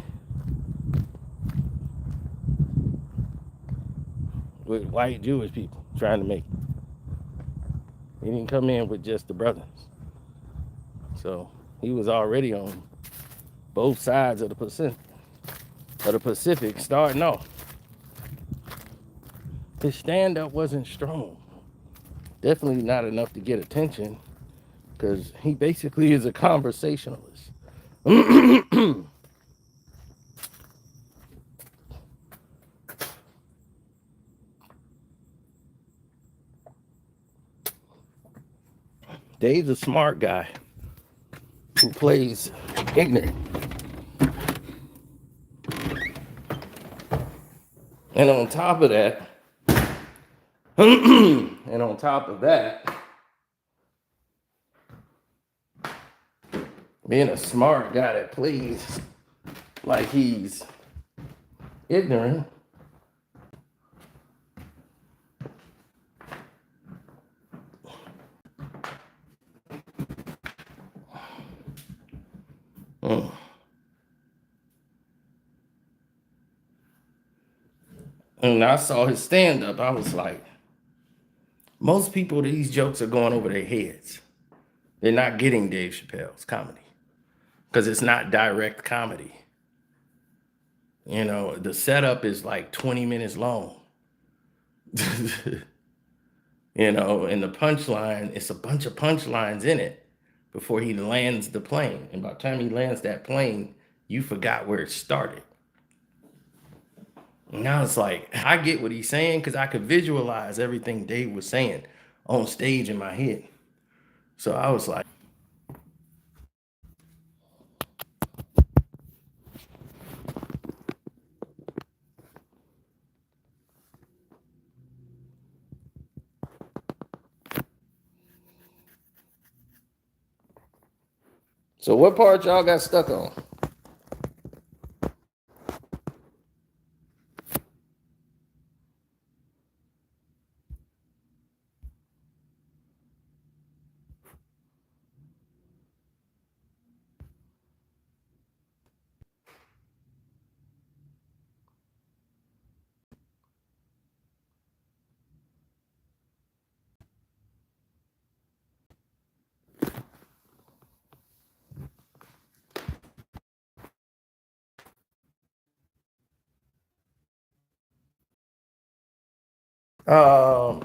with white Jewish people trying to make it. He didn't come in with just the brothers. So he was already on both sides of the Pacific starting off. His stand-up wasn't strong. Definitely not enough to get attention because he basically is a conversationalist. Dave's a smart guy who plays ignorant. And on top of that, being a smart guy that plays like he's ignorant, and I saw his stand-up, I was like, most people, these jokes are going over their heads. They're not getting Dave Chappelle's comedy because it's not direct comedy. You know, the setup is like 20 minutes long. You know, and the punchline, it's a bunch of punchlines in it before he lands the plane. And by the time he lands that plane, you forgot where it started. And now it's like, I get what he's saying because I could visualize everything Dave was saying on stage in my head. So I was like, so what part y'all got stuck on?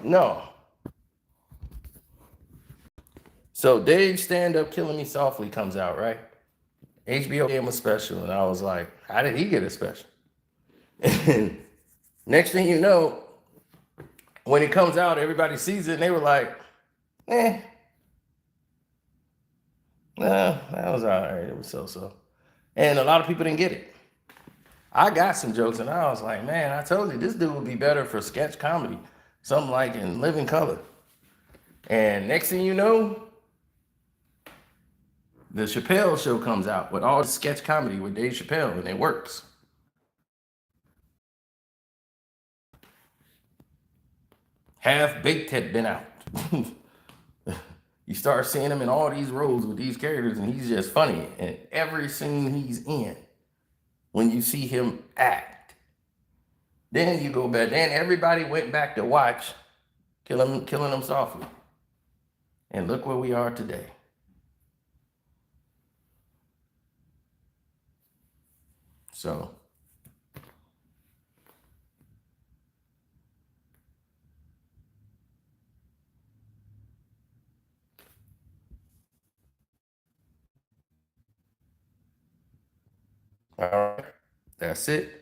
No. So Dave's stand-up Killing Me Softly comes out, right? HBO gave him a special, and I was like, how did he get a special? And next thing you know, when it comes out, everybody sees it, and they were like, eh, nah, that was all right. It was so-so. And a lot of people didn't get it. I got some jokes, and I was like, man, I told you, this dude would be better for sketch comedy, something like In Living Color. And next thing you know, the Chappelle show comes out with all the sketch comedy with Dave Chappelle, and it works. Half Baked had been out. You start seeing him in all these roles with these characters, and he's just funny. And every scene he's in, when you see him act, then you go back. Then everybody went back to watch Killing Him Softly. And look where we are today. So, all right, that's it.